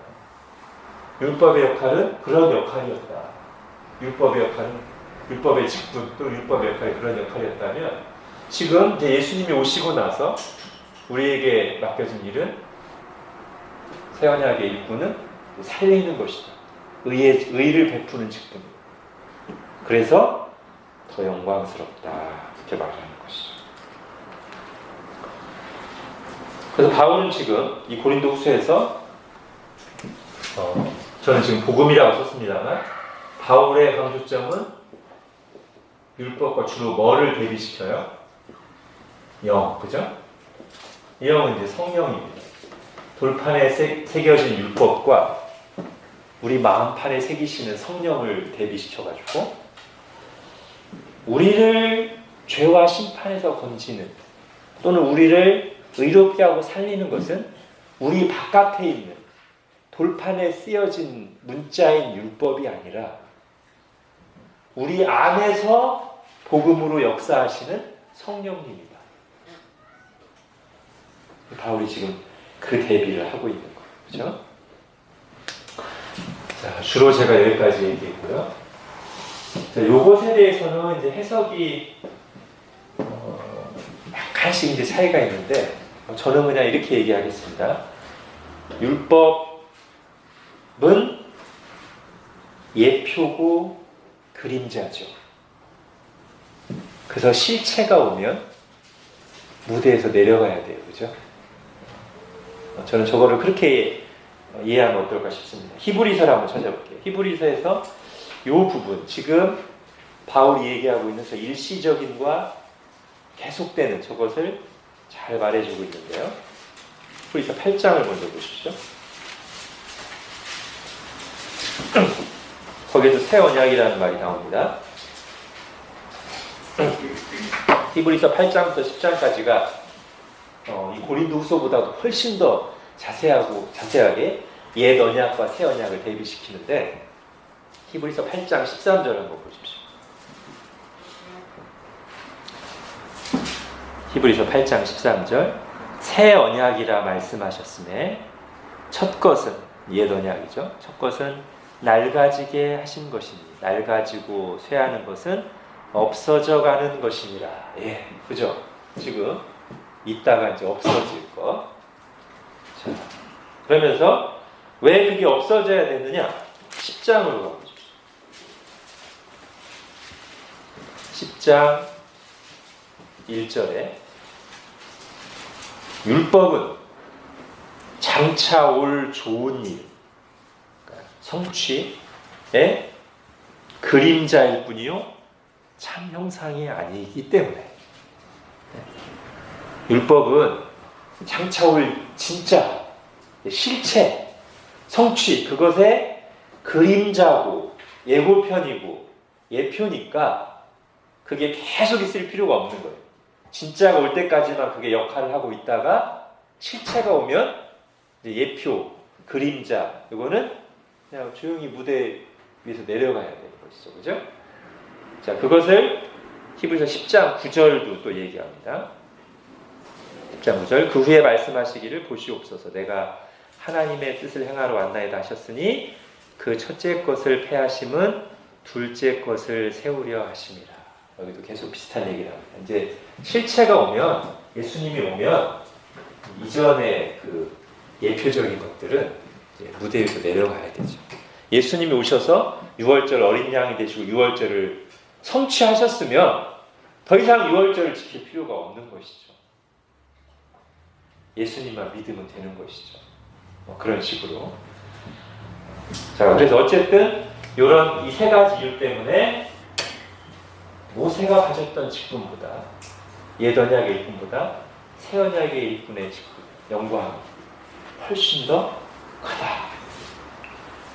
율법의 역할은 그런 역할이었다. 율법의 역할은 율법의 직분 또 율법의 역할이 그런 역할이었다면 지금 이제 예수님이 오시고 나서 우리에게 맡겨진 일은 새 언약의 일부는 살리는 것이다. 의를 베푸는 직분입니다. 그래서 더 영광스럽다. 이렇게 말하는 것이죠. 그래서 바울은 지금 이 고린도 후서에서 저는 지금 복음이라고 썼습니다만 바울의 강조점은 율법과 주로 뭐를 대비시켜요? 영, 그죠? 이 영은 이제 성령입니다. 돌판에 새겨진 율법과 우리 마음판에 새기시는 성령을 대비시켜가지고 우리를 죄와 심판에서 건지는 또는 우리를 의롭게 하고 살리는 것은 우리 바깥에 있는 돌판에 쓰여진 문자인 율법이 아니라 우리 안에서 복음으로 역사하시는 성령님이다. 바울이 지금 그 대비를 하고 있는 거예요. 그렇죠? 자, 주로 제가 여기까지 얘기했고요. 자, 요것에 대해서는 이제 해석이 약간씩 이제 차이가 있는데 저는 그냥 이렇게 얘기하겠습니다. 율법은 예표고 그림자죠. 그래서 실체가 오면 무대에서 내려가야 돼요. 그죠? 저는 저거를 그렇게 이해하면 어떨까 싶습니다. 히브리서를 한번 찾아볼게요. 히브리서에서 이 부분, 지금 바울이 얘기하고 있는 저 일시적인과 계속되는 저것을 잘 말해주고 있는데요. 히브리서 8장을 먼저 보십시오. 거기에도 새 언약이라는 말이 나옵니다. 히브리서 8장부터 10장까지가 이 고린도 후서보다도 훨씬 더 자세하게 옛 언약과 새 언약을 대비시키는데 히브리서 8장 13절 한번 보십시오. 히브리서 8장 13절 새 언약이라 말씀하셨음에 첫 것은 옛 언약이죠. 첫 것은 낡아지게 하신 것이니 낡아지고 쇠하는 것은 없어져 가는 것이니라. 예, 그죠? 지금 있다가 이제 없어질 것. 자, 그러면서 왜 그게 없어져야 되느냐? 10장으로 가보죠. 10장 1절에 율법은 장차 올 좋은 일, 성취의 그림자일 뿐이요 참 형상이 아니기 때문에 율법은 장차 올 진짜 실체, 성취, 그것의 그림자고 예고편이고 예표니까 그게 계속 있을 필요가 없는 거예요. 진짜가 올 때까지만 그게 역할을 하고 있다가 실체가 오면 이제 예표, 그림자, 이거는 그냥 조용히 무대 위에서 내려가야 되는 것이죠. 그죠? 자, 그것을 히브리서 10장 9절도 또 얘기합니다. 10장 9절, 그 후에 말씀하시기를 보시옵소서. 내가 하나님의 뜻을 행하러 왔나이다 하셨으니 그 첫째 것을 폐하심은 둘째 것을 세우려 하심이라. 여기도 계속 비슷한 얘기를 합니다. 이제 실체가 오면, 예수님이 오면 이전의 그 예표적인 것들은 이제 무대 위로 내려가야 되죠. 예수님이 오셔서 6월절 어린 양이 되시고 6월절을 성취하셨으면 더 이상 6월절을 지킬 필요가 없는 것이죠. 예수님만 믿으면 되는 것이죠. 그런 식으로. 자, 그래서 어쨌든 이런 이 세 가지 이유 때문에 모세가 가졌던 직분보다 옛 언약의 일꾼보다 새 언약의 일꾼의 직분, 영광이 훨씬 더 크다.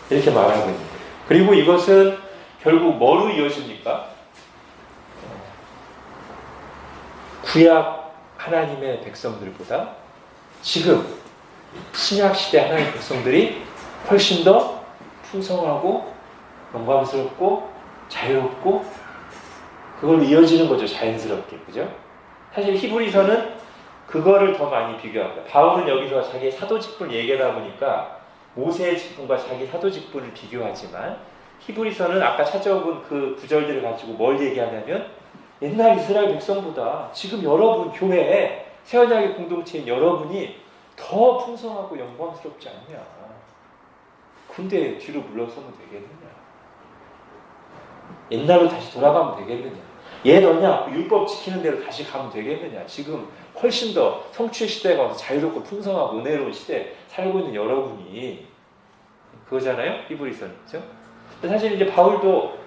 이렇게 말하고 있는 거예요. 그리고 이것은 결국 뭐로 이어집니까? 구약 하나님의 백성들보다 지금 신약시대 하나님의 백성들이 훨씬 더 풍성하고 영광스럽고 자유롭고 그걸로 이어지는 거죠. 자연스럽게. 그죠? 사실 히브리서는 그거를 더 많이 비교합니다. 바울은 여기서 자기의 사도 직분을 얘기하다 보니까 모세의 직분과 자기 사도 직분을 비교하지만 히브리서는 아까 찾아본 그 구절들을 가지고 뭘 얘기하냐면 옛날 이스라엘 백성보다 지금 여러분 교회에 새 언약의 공동체인 여러분이 더 풍성하고 영광스럽지 않냐. 근데 뒤로 물러서면 되겠느냐. 옛날로 다시 돌아가면 되겠느냐. 옛 언약 율법 지키는 대로 다시 가면 되겠느냐. 지금 훨씬 더 성취의 시대가 와서 자유롭고 풍성하고 은혜로운 시대에 살고 있는 여러분이 그거잖아요. 히브리서는. 그렇죠? 사실 이제 바울도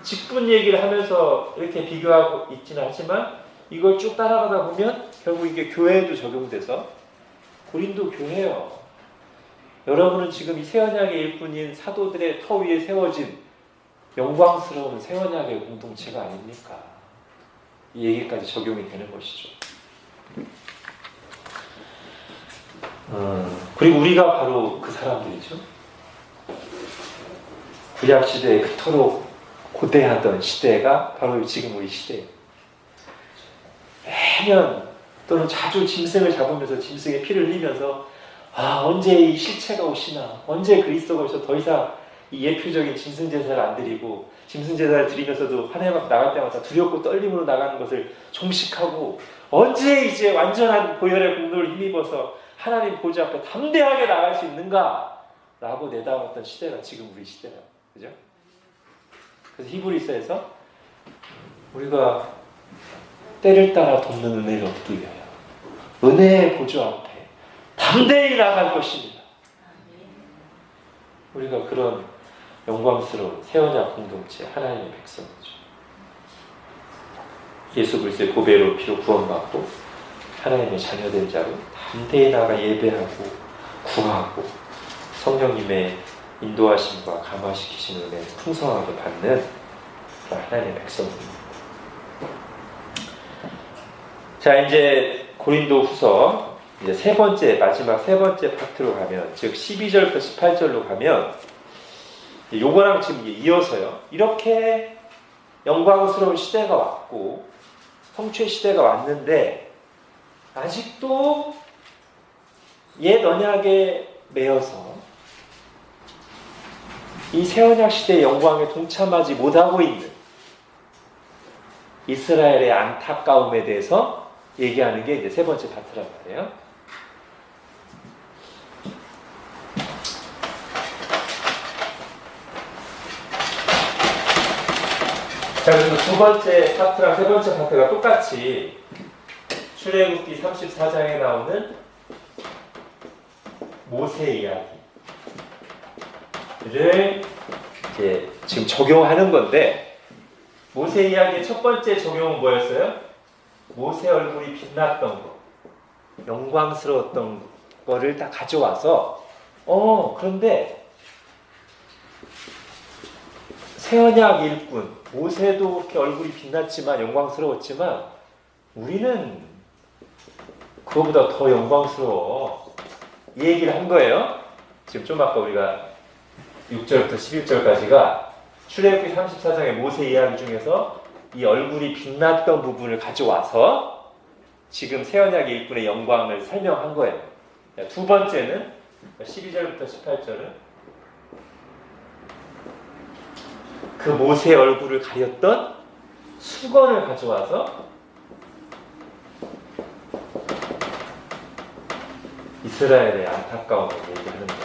직분 얘기를 하면서 이렇게 비교하고 있지는 않지만 이걸 쭉 따라가다 보면 결국 이게 교회에도 적용돼서 고린도 교회요. 여러분은 지금 이 새 언약의 일꾼인 사도들의 터 위에 세워진 영광스러운 새 언약의 공동체가 아닙니까? 이 얘기까지 적용이 되는 것이죠. 그리고 우리가 바로 그 사람들이죠. 구약 시대에 그토록 고대하던 시대가 바로 지금 우리 시대예요. 매년 또는 자주 짐승을 잡으면서 짐승의 피를 흘리면서 언제 이 실체가 오시나, 언제 그리스도가 오셔서 더 이상 이 예표적인 짐승 제사를 안 드리고 짐승 제사를 드리면서도 한 해 나갈 때마다 두렵고 떨림으로 나가는 것을 종식하고 언제 이제 완전한 보혈의 공로를 힘입어서 하나님 보좌 앞에 담대하게 나갈 수 있는가 라고 내다봤던 시대가 지금 우리 시대라. 그죠? 그래서 히브리서에서 우리가 때를 따라 돕는 은혜를 얻기 위하여 은혜의 보좌 앞에 담대히 나갈 것입니다. 우리가 그런 영광스러운 새 언약 공동체 하나님의 백성이죠. 예수 그리스도의 보배로 피로 구원받고 하나님의 자녀된 자로 담대히 나가 예배하고 구하고 성령님의 인도하심과 감화시키시는 은혜를 풍성하게 받는 하나님의 백성입니다. 자, 이제 고린도 후서 이제 세 번째, 마지막 세 번째 파트로 가면, 즉 12절부터 18절로 가면 요거랑 지금 이어서요. 이렇게 영광스러운 시대가 왔고 성취의 시대가 왔는데 아직도 옛 언약에 매여서 이 새 언약 시대의 영광에 동참하지 못하고 있는 이스라엘의 안타까움에 대해서 얘기하는 게 이제 세 번째 파트란 말이에요. 자, 그래서 두 번째 파트랑 세 번째 파트가 똑같이 출애굽기 34장에 나오는 모세 이야기를 이제 지금 적용하는 건데, 모세 이야기의 첫 번째 적용은 뭐였어요? 모세 얼굴이 빛났던 거, 영광스러웠던 거를 다 가져와서 그런데 새언약 일꾼 모세도 그렇게 얼굴이 빛났지만 영광스러웠지만 우리는 그거보다 더 영광스러워, 이 얘기를 한 거예요. 지금 좀 아까 우리가 6절부터 11절까지가 출애굽기 34장의 모세 이야기 중에서 이 얼굴이 빛났던 부분을 가져와서 지금 새언약의 일꾼의 영광을 설명한 거예요. 두 번째는 12절부터 18절은 그 모세의 얼굴을 가렸던 수건을 가져와서 이스라엘의 안타까움을 얘기하는 거예요.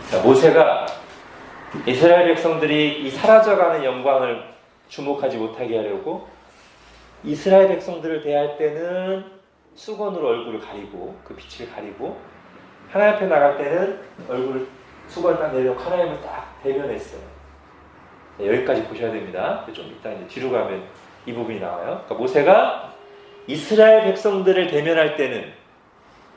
자, 모세가 이스라엘 백성들이 이 사라져가는 영광을 주목하지 못하게 하려고 이스라엘 백성들을 대할 때는 수건으로 얼굴을 가리고 그 빛을 가리고 하나님 앞에 나갈 때는 얼굴을 수건을 딱 내려놓고 하나님을 딱 대면했어요. 네, 여기까지 보셔야 됩니다. 좀 이따 이제 뒤로 가면 이 부분이 나와요. 그러니까 모세가 이스라엘 백성들을 대면할 때는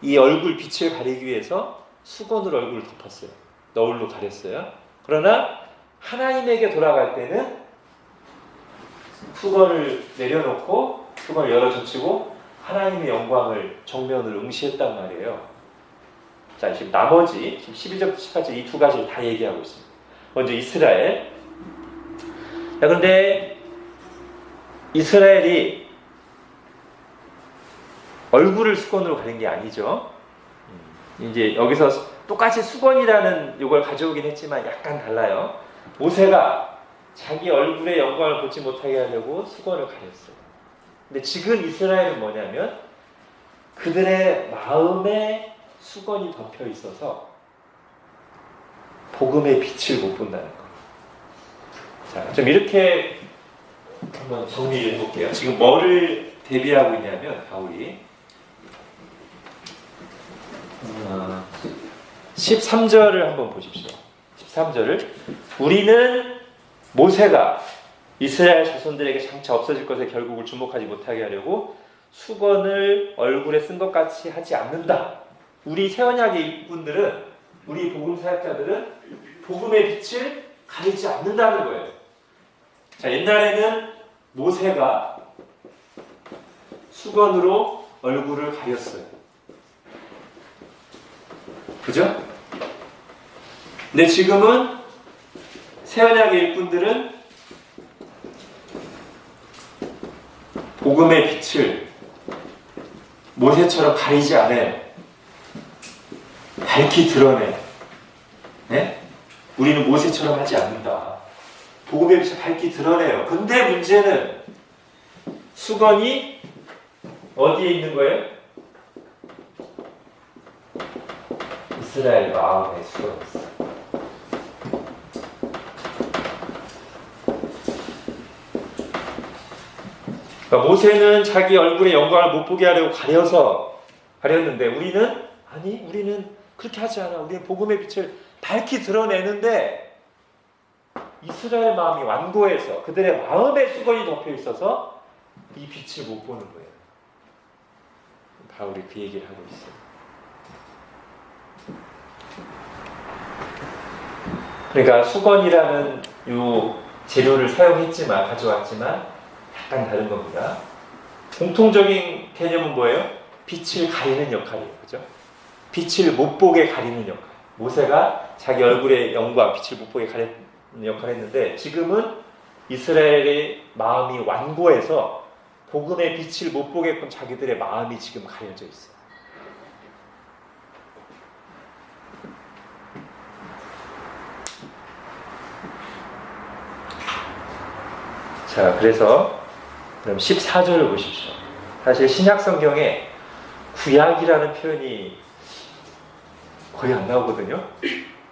이 얼굴 빛을 가리기 위해서 수건으로 얼굴을 덮었어요. 너울로 가렸어요. 그러나 하나님에게 돌아갈 때는 수건을 내려놓고 수건을 열어젖히고 하나님의 영광을 정면으로 응시했단 말이에요. 자, 지금 나머지 지금 12절부터 18절 이 두 가지를 다 얘기하고 있습니다. 먼저 이스라엘. 자, 그런데 이스라엘이 얼굴을 수건으로 가린 게 아니죠. 이제 여기서 똑같이 수건이라는 이걸 가져오긴 했지만 약간 달라요. 모세가 자기 얼굴의 영광을 보지 못하게 하려고 수건을 가렸어요. 근데 지금 이스라엘은 뭐냐면 그들의 마음에 수건이 덮여 있어서 복음의 빛을 못 본다는 거. 자, 좀 이렇게 한번 정리를 해볼게요. 지금 뭐를 대비하고 있냐면 바울이 13절을 한번 보십시오. 13절을 우리는 모세가 이스라엘 자손들에게 장차 없어질 것에 결국을 주목하지 못하게 하려고 수건을 얼굴에 쓴 것 같이 하지 않는다. 우리 새언약의 일꾼들은, 우리 복음 사역자들은 복음의 빛을 가리지 않는다는 거예요. 자, 옛날에는 모세가 수건으로 얼굴을 가렸어요. 그죠? 근데 지금은 새언약의 일꾼들은 복음의 빛을 모세처럼 가리지 않아요. 밝히 드러내. 네? 우리는 모세처럼 하지 않는다. 복음의 빛을 밝히 드러내요. 근데 문제는 수건이 어디에 있는 거예요? 이스라엘 마음에 수건이 있어요. 그러니까 모세는 자기 얼굴의 영광을 못 보게 하려고 가렸는데 우리는 그렇게 하지 않아. 우리는 복음의 빛을 밝히 드러내는데 이스라엘 마음이 완고해서 그들의 마음에 수건이 덮여 있어서 이 빛을 못 보는 거예요. 바울이 그 얘기를 하고 있어요. 그러니까 수건이라는 이 재료를 가져왔지만 약간 다른 겁니다. 공통적인 개념은 뭐예요? 빛을 가리는 역할이에요. 그죠? 빛을 못 보게 가리는 역할. 모세가 자기 얼굴의 영광, 빛을 못 보게 가리는 역할을 했는데 지금은 이스라엘의 마음이 완고해서 복음의 빛을 못 보게끔 자기들의 마음이 지금 가려져 있어요. 자, 그래서 그럼 14절을 보십시오. 사실 신약 성경에 구약이라는 표현이 거의 안 나오거든요.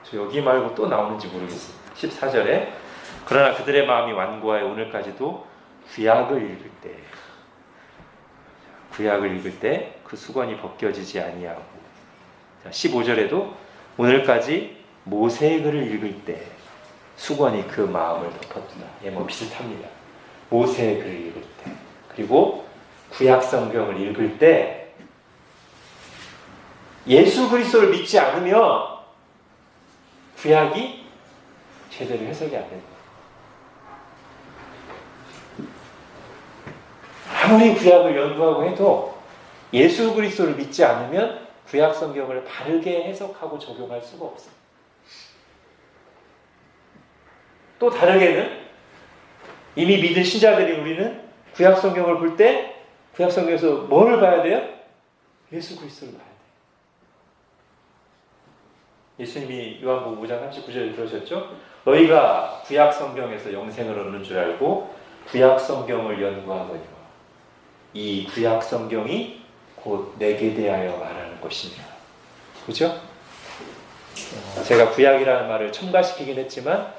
저 여기 말고 또 나오는지 모르겠어요. 14절에 그러나 그들의 마음이 완고하여 오늘까지도 구약을 읽을 때 그 수건이 벗겨지지 아니하고, 15절에도 오늘까지 모세의 글을 읽을 때 수건이 그 마음을 덮었구나. 예, 뭐 비슷합니다. 모세의 글을 읽을 때, 그리고 구약 성경을 읽을 때 예수 그리스도를 믿지 않으면 구약이 제대로 해석이 안 됩니다. 아무리 구약을 연구하고 해도 예수 그리스도를 믿지 않으면 구약 성경을 바르게 해석하고 적용할 수가 없어요. 또 다르게는 이미 믿은 신자들이 우리는 구약 성경을 볼 때 구약 성경에서 뭐를 봐야 돼요? 예수 그리스도를 봐야 돼요. 예수님이 요한복음 5장 39절에 그러셨죠? 너희가 구약 성경에서 영생을 얻는 줄 알고 구약 성경을 연구하거니와 이 구약 성경이 곧 내게 대하여 말하는 것이냐. 그죠? 제가 구약이라는 말을 첨가시키긴 했지만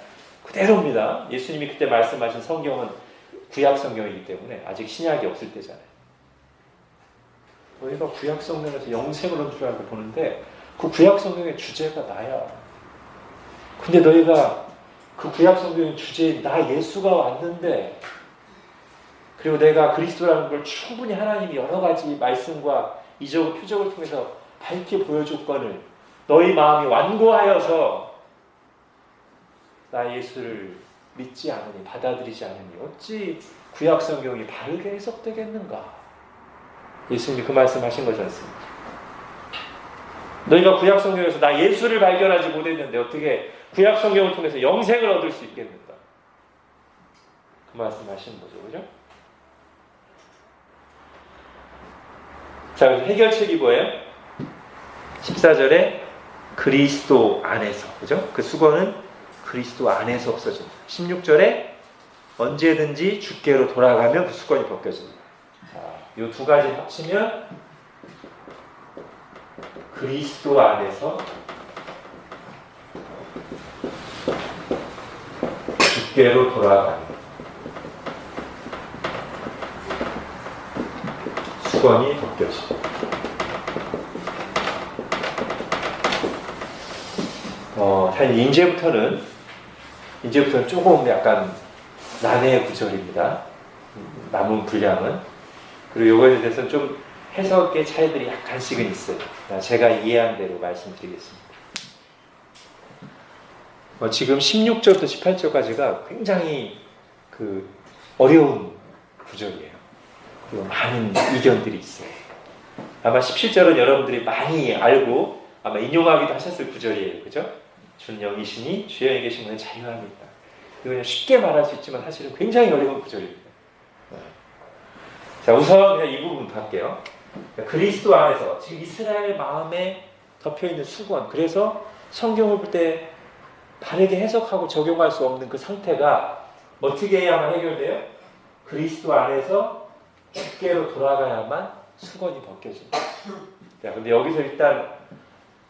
그대로입니다. 예수님이 그때 말씀하신 성경은 구약 성경이기 때문에 아직 신약이 없을 때잖아요. 너희가 구약 성경에서 영생을 얻는 줄 알고 보는데 그 구약 성경의 주제가 나야. 근데 너희가 그 구약 성경의 주제인 나 예수가 왔는데, 그리고 내가 그리스도라는 걸 충분히 하나님이 여러 가지 말씀과 이적과 표적을 통해서 밝게 보여줬거늘 너희 마음이 완고하여서 나 예수를 믿지 않으니, 받아들이지 않으니 어찌 구약 성경이 바르게 해석되겠는가? 예수님이 그 말씀하신 거지 않습니까? 너희가 구약 성경에서 나 예수를 발견하지 못했는데 어떻게 구약 성경을 통해서 영생을 얻을 수 있겠는가? 그 말씀하시는 거죠, 그죠? 자, 해결책이 뭐예요? 14절에 그리스도 안에서, 그죠? 그 수건은 그리스도 안에서 없어진다. 16절에 언제든지 주께로 돌아가면 그 수건이 벗겨진다. 자, 이 두 가지 합치면 그리스도 안에서 주께로 돌아가는 수건이 벗겨진다. 사실 이제부터는 조금 약간 난해의 구절입니다. 남은 분량은. 그리고 이거에 대해서는 좀 해석의 차이들이 약간씩은 있어요. 제가 이해한 대로 말씀드리겠습니다. 지금 16절부터 18절까지가 굉장히 어려운 구절이에요. 그리고 많은 이견들이 있어요. 아마 17절은 여러분들이 많이 알고 아마 인용하기도 하셨을 구절이에요. 그죠? 주는 영이시니 주의 영에 계신 분은 자유함이다. 이거 그냥 쉽게 말할 수 있지만 사실은 굉장히 어려운 구절입니다. 자, 우선 그냥 이 부분부터 할게요. 그리스도 안에서 지금 이스라엘 마음에 덮여있는 수건, 그래서 성경을 볼 때 바르게 해석하고 적용할 수 없는 그 상태가 어떻게 해야만 해결돼요? 그리스도 안에서 주께로 돌아가야만 수건이 벗겨진다. 자, 근데 여기서 일단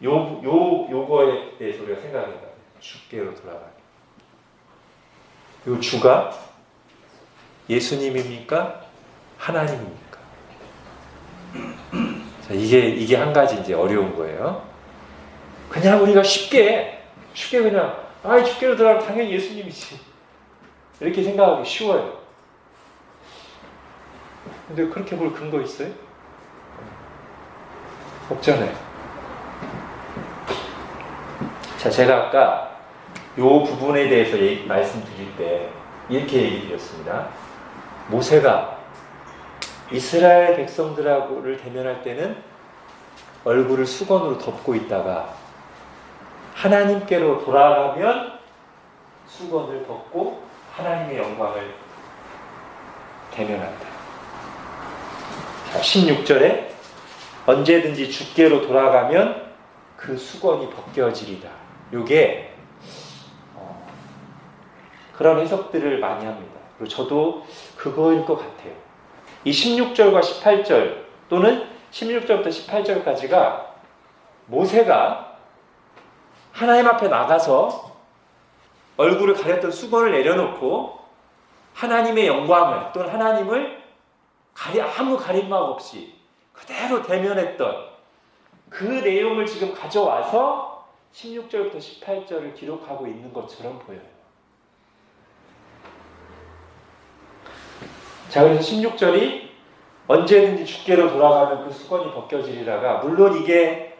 요거에 대해서 우리가 생각해야 돼요. 주께로 돌아가기. 요 주가 예수님입니까? 하나님입니까? 자, 이게 한 가지 이제 어려운 거예요. 그냥 우리가 쉽게 그냥 주께로 들어가면 당연히 예수님이지 이렇게 생각하기 쉬워요. 근데 그렇게 볼 근거 있어요? 없잖아요. 자, 제가 아까 요 부분에 대해서 말씀드릴 때 이렇게 얘기 드렸습니다. 모세가 이스라엘 백성들하고를 대면할 때는 얼굴을 수건으로 덮고 있다가 하나님께로 돌아가면 수건을 벗고 하나님의 영광을 대면한다. 자, 16절에 언제든지 주께로 돌아가면 그 수건이 벗겨지리다. 요게 그런 해석들을 많이 합니다. 그리고 저도 그거일 것 같아요. 이 16절과 18절 또는 16절부터 18절까지가 모세가 하나님 앞에 나가서 얼굴을 가렸던 수건을 내려놓고 하나님의 영광을 또는 하나님을 아무 가림막 없이 그대로 대면했던 그 내용을 지금 가져와서 16절부터 18절을 기록하고 있는 것처럼 보여요. 자, 그래서 16절이 언제든지 주께로 돌아가면 그 수건이 벗겨지리라가, 물론 이게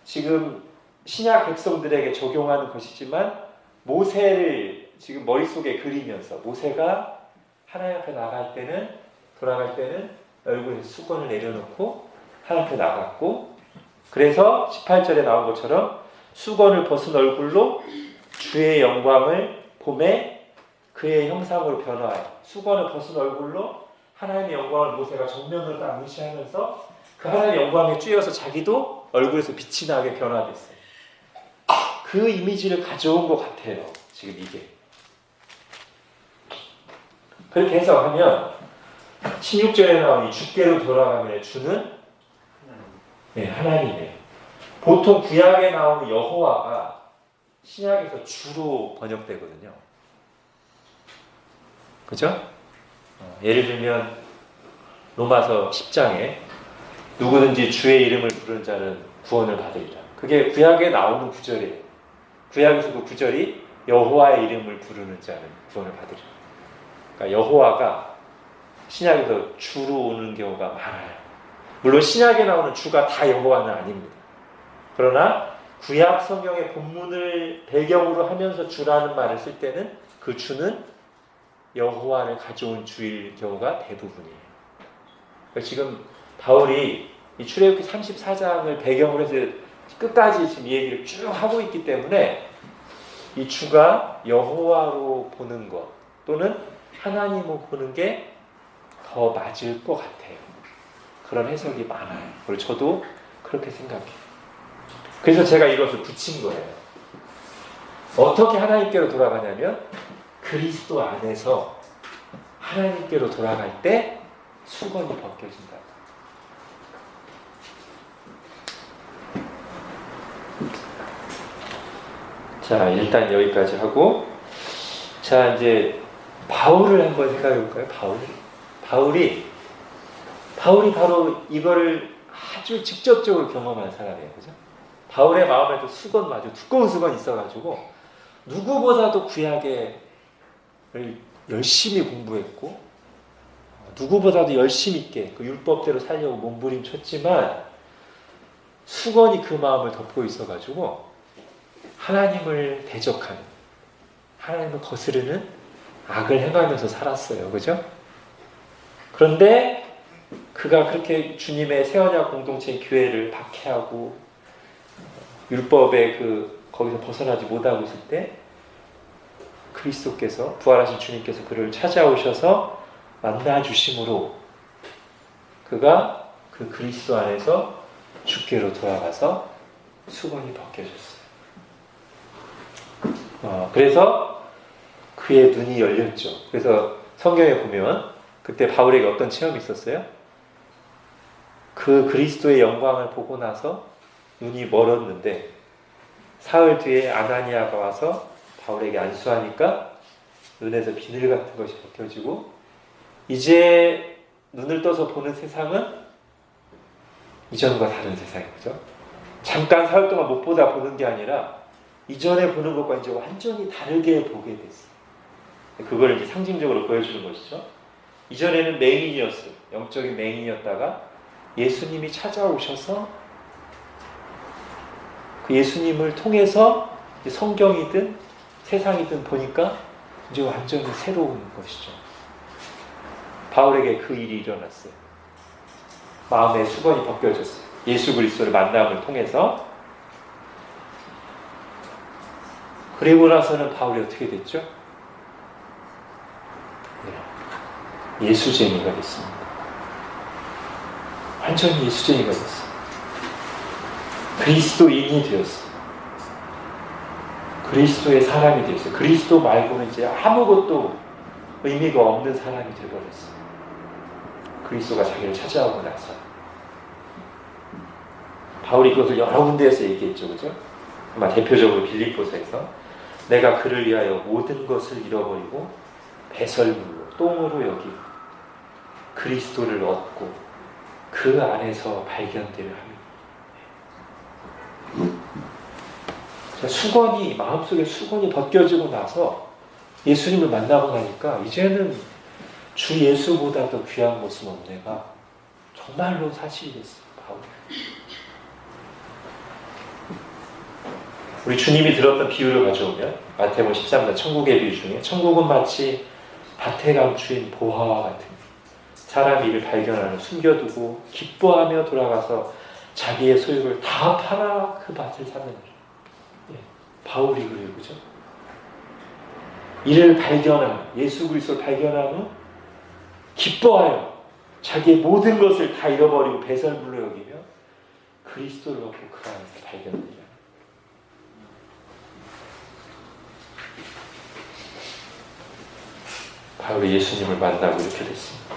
지금 신약 백성들에게 적용하는 것이지만 모세를 지금 머릿속에 그리면서 모세가 하나님 앞에 돌아갈 때는 얼굴에 수건을 내려놓고 하나님 앞에 나갔고, 그래서 18절에 나온 것처럼 수건을 벗은 얼굴로 주의 영광을 보매 그의 형상으로 변화해. 수건을 벗은 얼굴로 하나님의 영광을 모세가 정면으로 딱 무시하면서 그 하나님의 영광에 쬐어서 자기도 얼굴에서 빛이 나게 변화됐어요. 그 이미지를 가져온 것 같아요. 지금 이게. 그렇게 해석하면 16절에 나온 이 주께로 돌아가면 주는 하나님이에요. 보통 구약에 나오는 여호와가 신약에서 주로 번역되거든요. 그죠? 예를 들면 로마서 10장에 누구든지 주의 이름을 부르는 자는 구원을 받으리라. 그게 구약에 나오는 구절이에요. 구약에서 그 구절이 여호와의 이름을 부르는 자는 구원을 받으리라. 그러니까 여호와가 신약에서 주로 오는 경우가 많아요. 물론 신약에 나오는 주가 다 여호와는 아닙니다. 그러나 구약 성경의 본문을 배경으로 하면서 주라는 말을 쓸 때는 그 주는 여호와를 가져온 주일 경우가 대부분이에요. 그러니까 지금 바울이 이 출애굽기 34장을 배경으로 해서 끝까지 지금 이 얘기를 쭉 하고 있기 때문에 이 주가 여호와로 보는 것 또는 하나님으로 보는 게 더 맞을 것 같아요. 그런 해석이 많아요. 그리고 저도 그렇게 생각해요. 그래서 제가 이것을 붙인 거예요. 어떻게 하나님께로 돌아가냐면 그리스도 안에서 하나님께로 돌아갈 때 수건이 벗겨진다. 자, 일단 여기까지 하고, 자, 이제 바울을 한번 생각해 볼까요? 바울이 바로 이거를 아주 직접적으로 경험한 사람이에요. 그죠? 바울의 마음에도 수건, 두꺼운 수건이 있어가지고 누구보다도 구약에 열심히 공부했고 누구보다도 열심히 있게 그 율법대로 살려고 몸부림쳤지만 수건이 그 마음을 덮고 있어가지고 하나님을 대적하는, 하나님을 거스르는 악을 행하면서 살았어요. 그죠? 그런데 그가 그렇게 주님의 세언약 공동체 교회를 박해하고 율법의 거기서 벗어나지 못하고 있을 때 그리스도께서, 부활하신 주님께서 그를 찾아오셔서 만나주심으로 그가 그 그리스도 안에서 주께로 돌아가서 수건이 벗겨졌어요. 그래서 그의 눈이 열렸죠. 그래서 성경에 보면 그때 바울에게 어떤 체험이 있었어요? 그 그리스도의 영광을 보고 나서 눈이 멀었는데 사흘 뒤에 아나니아가 와서 바울에게 안수하니까 눈에서 비늘 같은 것이 벗겨지고 이제 눈을 떠서 보는 세상은 이전과 다른 세상이죠. 잠깐 사흘 동안 못 보다 보는 게 아니라 이전에 보는 것과 이제 완전히 다르게 보게 됐어요. 그걸 이제 상징적으로 보여주는 것이죠. 이전에는 맹인이었어요. 영적인 맹인이었다가 예수님이 찾아오셔서 그 예수님을 통해서 성경이든 세상이든 보니까 이제 완전히 새로운 것이죠. 바울에게 그 일이 일어났어요. 마음의 수건이 벗겨졌어요. 예수 그리스도를 만남을 통해서. 그리고 나서는 바울이 어떻게 됐죠? 예수쟁이가 됐습니다. 완전히 예수쟁이가 됐어요. 그리스도인이 되었어요. 그리스도의 사람이 되었어요. 그리스도 말고는 이제 아무것도 의미가 없는 사람이 되어버렸어요. 그리스도가 자기를 찾아오고 나서. 바울이 그것을 여러 군데에서 얘기했죠. 그죠? 아마 대표적으로 빌립보서에서 내가 그를 위하여 모든 것을 잃어버리고 배설물로 똥으로 여기고 그리스도를 얻고 그 안에서 발견되려 합니다. 수건이 마음속에 수건이 벗겨지고 나서 예수님을 만나고 나니까 이제는 주 예수보다도 귀한 것은 없네가 정말로 사실이 됐어요. 바울이. 우리 주님이 들었던 비유를 가져오면 마태복음 13장 천국의 비유 중에 천국은 마치 밭에 감추인 보화와 같은 사람이 이를 발견하는 숨겨두고 기뻐하며 돌아가서 자기의 소유를 다 팔아 그 밭을 사는 일. 바울이 그래요. 그죠? 이를 발견한 예수 그리스도를 발견한 후 기뻐하여 자기의 모든 것을 다 잃어버리고 배설물로 여기며 그리스도를 얻고 그 안에서 발견되려. 바울이 예수님을 만나고 이렇게 됐습니다.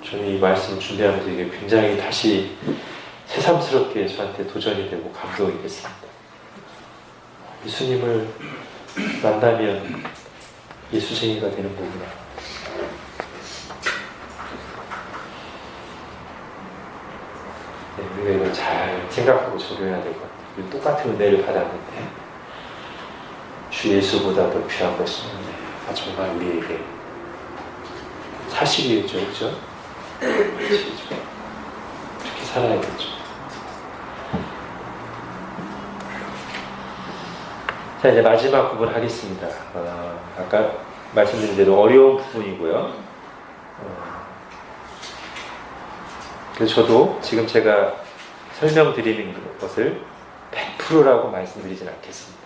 저는 이 말씀 준비하면서 이게 굉장히 다시 새삼스럽게 저한테 도전이 되고 감동이 됐습니다. 예수님을 만나면 예수쟁이가 되는 거구나. 네, 우리가 이걸 잘 생각하고 적용해야 될 것 같아요. 우리 똑같은 은혜를 받았는데 주 예수보다 더 귀한 것은 없네. 정말 우리에게 사실이죠. 그죠? 사실이죠. 그렇게 살아야겠죠. 자, 이제 마지막 부분 하겠습니다. 아까 말씀드린 대로 어려운 부분이고요. 그래서 저도 지금 제가 설명드리는 것을 100%라고 말씀드리진 않겠습니다.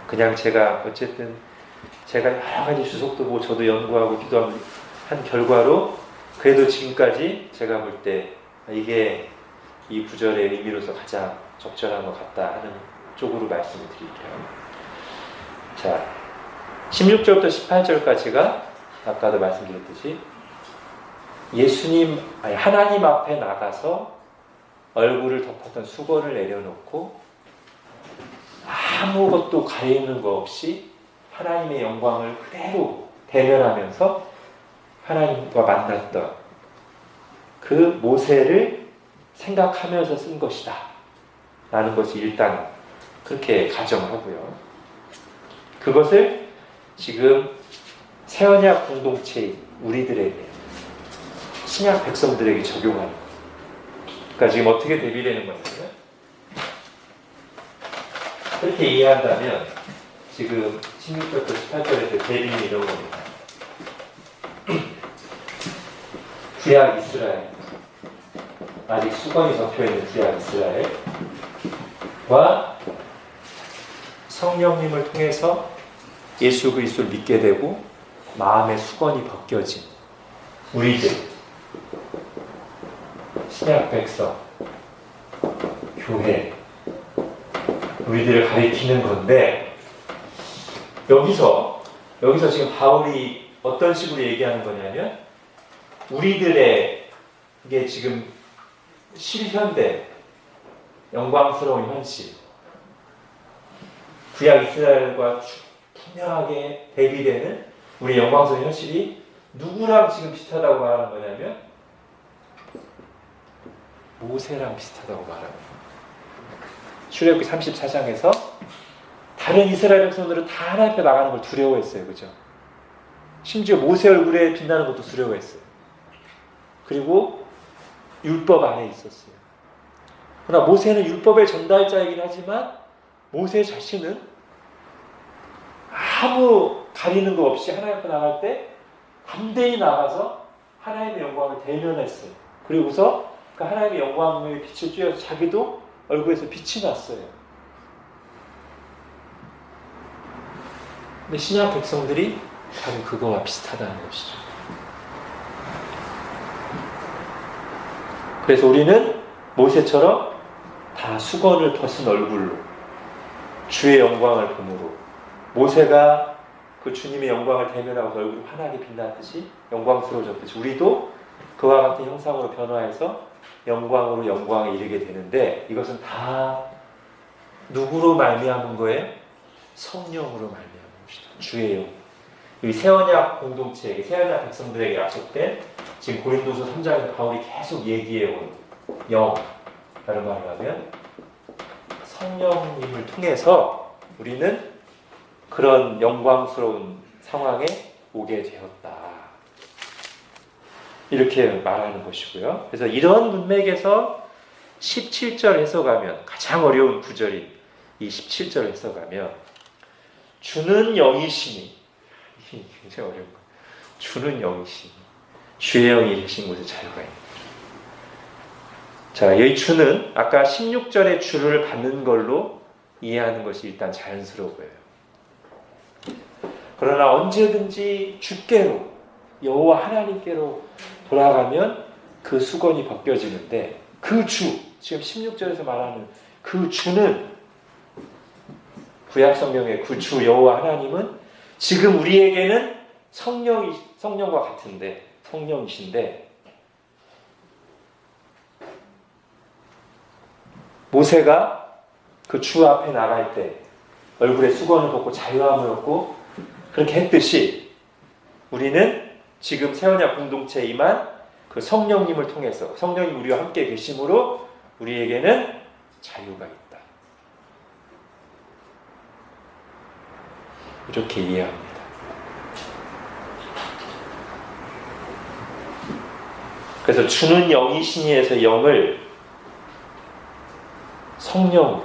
그냥 제가 어쨌든 제가 여러 가지 주석도 보고 저도 연구하고 기도한 결과로 그래도 지금까지 제가 볼 때 이게 이 구절의 의미로서 가장 적절한 것 같다 하는 쪽으로 말씀을 드릴게요. 자, 16절부터 18절까지가 아까도 말씀드렸듯이 하나님 앞에 나가서 얼굴을 덮었던 수건을 내려놓고 아무것도 가리는 거 없이 하나님의 영광을 그대로 대면하면서 하나님과 만났던 그 모세를 생각하면서 쓴 것이다 라는 것이 일단 그렇게 가정하고요. 그것을 지금 새언약 공동체인 우리들에게 신약 백성들에게 적용하는 거예요. 그러니까 지금 어떻게 대비되는 거냐면 그렇게 이해한다면 지금 16절부터 18절에서 대비는 이런 겁니다. 구약 이스라엘, 아직 수건이 덮여있는 구약 이스라엘과 성령님을 통해서 예수 그리스도를 믿게 되고 마음의 수건이 벗겨진 우리들, 신약 백성, 교회, 우리들을 가리키는 건데 여기서 지금 바울이 어떤 식으로 얘기하는 거냐면 우리들의 이게 지금 실현된 영광스러운 현실, 구약 이스라엘과 분명하게 대비되는 우리 영광스러운 현실이 누구랑 지금 비슷하다고 말하는 거냐면 모세랑 비슷하다고 말하는 거예요. 출애굽기 34장에서 다른 이스라엘 백성들은 다 하나님 앞에 나가는 걸 두려워했어요. 그죠? 심지어 모세 얼굴에 빛나는 것도 두려워했어요. 그리고 율법 안에 있었어요. 그러나 모세는 율법의 전달자이긴 하지만 모세 자신은 아무 가리는 거 없이 하나님 앞에 나갈 때 담대히 나가서 하나님의 영광을 대면했어요. 그리고서 그 하나님의 영광의 빛을 쬐어서 자기도 얼굴에서 빛이 났어요. 근데 신약 백성들이 바로 그거와 비슷하다는 것이죠. 그래서 우리는 모세처럼 다 수건을 벗은 얼굴로 주의 영광을 보므로 모세가 그 주님의 영광을 대면하고 얼굴이 환하게 빛났듯이 영광스러워졌듯이 우리도 그와 같은 형상으로 변화해서 영광으로 영광에 이르게 되는데 이것은 다 누구로 말미암은 거예요? 성령으로 말미암은 것이다. 주의 영. 이 새언약 공동체에게 새언약 백성들에게 약속된 지금 고린도서 3장에 바울이 계속 얘기해온 영 다른 말로 하면 성령님을 통해서 우리는 그런 영광스러운 상황에 오게 되었다. 이렇게 말하는 것이고요. 그래서 이런 문맥에서 17절 해석하면 가장 어려운 구절인 이 17절 해석하면 주는 영이시니 굉장히 어려운 거. 주는 영이시니 주의 영이 계신 곳에 자유가 있는 거죠. 자, 이 주는 아까 16절에 주를 받는 걸로 이해하는 것이 일단 자연스러워요. 그러나 언제든지 주께로 여호와 하나님께로 돌아가면 그 수건이 벗겨지는데 그 주, 지금 16절에서 말하는 그 주는 구약 성경의 그 주 여호와 하나님은 지금 우리에게는 성령과 같은데 성령이신데 모세가 그 주 앞에 나갈 때 얼굴에 수건을 벗고 자유함을 얻고 그렇게 했듯이 우리는 지금 새언약 공동체에 임한 그 성령님을 통해서 성령님 우리와 함께 계심으로 우리에게는 자유가 있다. 이렇게 이해합니다. 그래서 주는 영이시니에서 영을 성령으로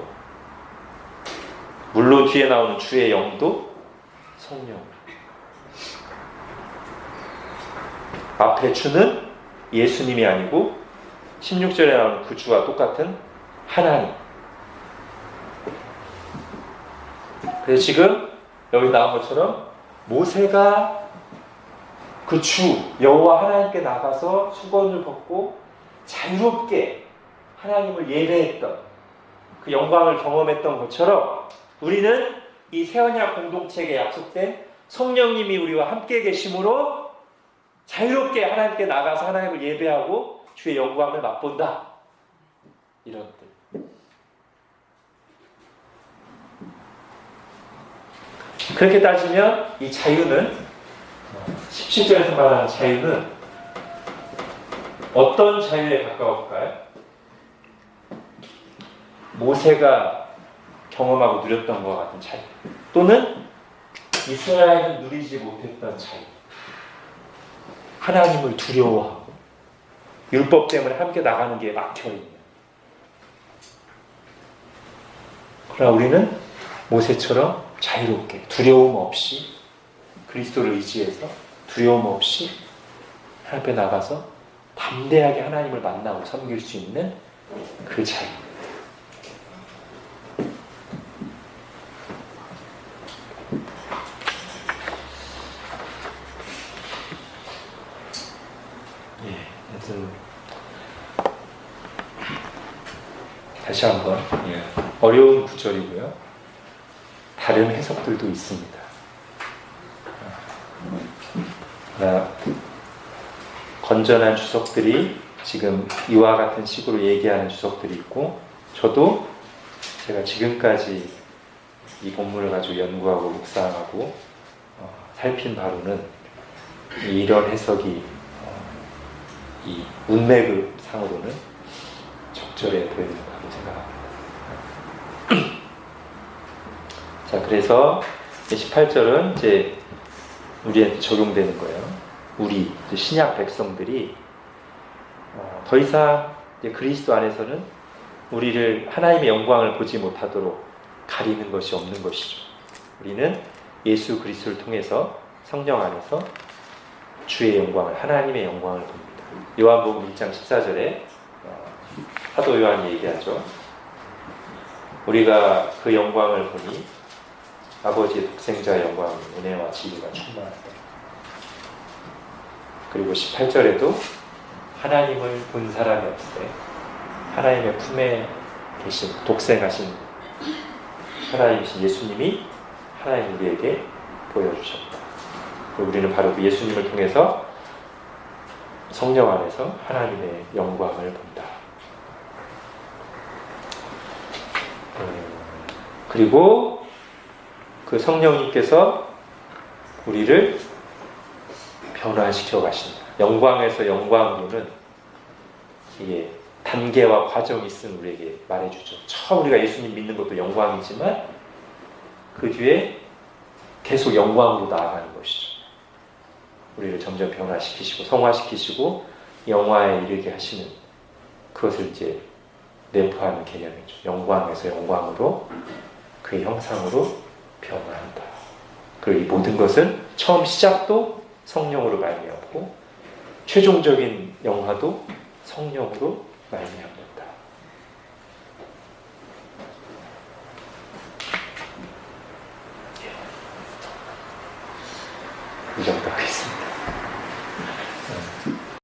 물론 뒤에 나오는 주의 영도 성령으로 앞에 주는 예수님이 아니고 16절에 나오는 그 주와 똑같은 하나님. 그래서 지금 여기 나온 것처럼 모세가 그 주 여호와 하나님께 나가서 수건을 벗고 자유롭게 하나님을 예배했던 그 영광을 경험했던 것처럼 우리는 이 새언약 공동체에 약속된 성령님이 우리와 함께 계심으로 자유롭게 하나님께 나가서 하나님을 예배하고 주의 영광을 맛본다. 이런 뜻. 그렇게 따지면 이 자유는 17절에서 말하는 자유는 어떤 자유에 가까울까요? 모세가 경험하고 누렸던 것과 같은 자유 또는 이스라엘은 누리지 못했던 자유 하나님을 두려워하고 율법 때문에 함께 나가는 게 막혀있는 그러나 우리는 모세처럼 자유롭게 두려움 없이 그리스도를 의지해서 두려움 없이 하나님 앞에 나가서 담대하게 하나님을 만나고 섬길 수 있는 그 자유. 다시 한번 어려운 구절이고요. 다른 해석들도 있습니다. 건전한 주석들이 지금 이와 같은 식으로 얘기하는 주석들이 있고 저도 제가 지금까지 이 본문을 가지고 연구하고 묵상하고 살핀 바로는 이런 해석이 이 문맥을 상으로는 적절해 보인다고 생각합니다. 자, 그래서 18절은 이제 우리한테 적용되는 거예요. 우리 신약 백성들이 더 이상 이제 그리스도 안에서는 우리를 하나님의 영광을 보지 못하도록 가리는 것이 없는 것이죠. 우리는 예수 그리스도를 통해서 성령 안에서 주의 영광을 하나님의 영광을 봅니다. 요한복음 1장 14절에 사도 요한이 얘기하죠. 우리가 그 영광을 보니 아버지의 독생자의 영광, 은혜와 진리가 충만하다. 그리고 18절에도 하나님을 본 사람이 없으되 하나님의 품에 계신 독생하신 하나님이신 예수님이 하나님 우리에게 보여주셨다. 우리는 바로 그 예수님을 통해서 성령 안에서 하나님의 영광을 본다. 그리고 그 성령님께서 우리를 변화시켜 가신다. 영광에서 영광으로는 이게 단계와 과정이 있음을 우리에게 말해주죠. 처음 우리가 예수님 믿는 것도 영광이지만 그 뒤에 계속 영광으로 나아가는 것이죠. 우리를 점점 변화시키시고 성화시키시고 영화에 이르게 하시는 그것을 이제 내포하는 개념이죠. 영광에서 영광으로 그의 형상으로 변화한다. 그리고 이 모든 것은 처음 시작도 성령으로 말미암고 최종적인 영화도 성령으로 말미암는다. 이 정도 하겠습니다.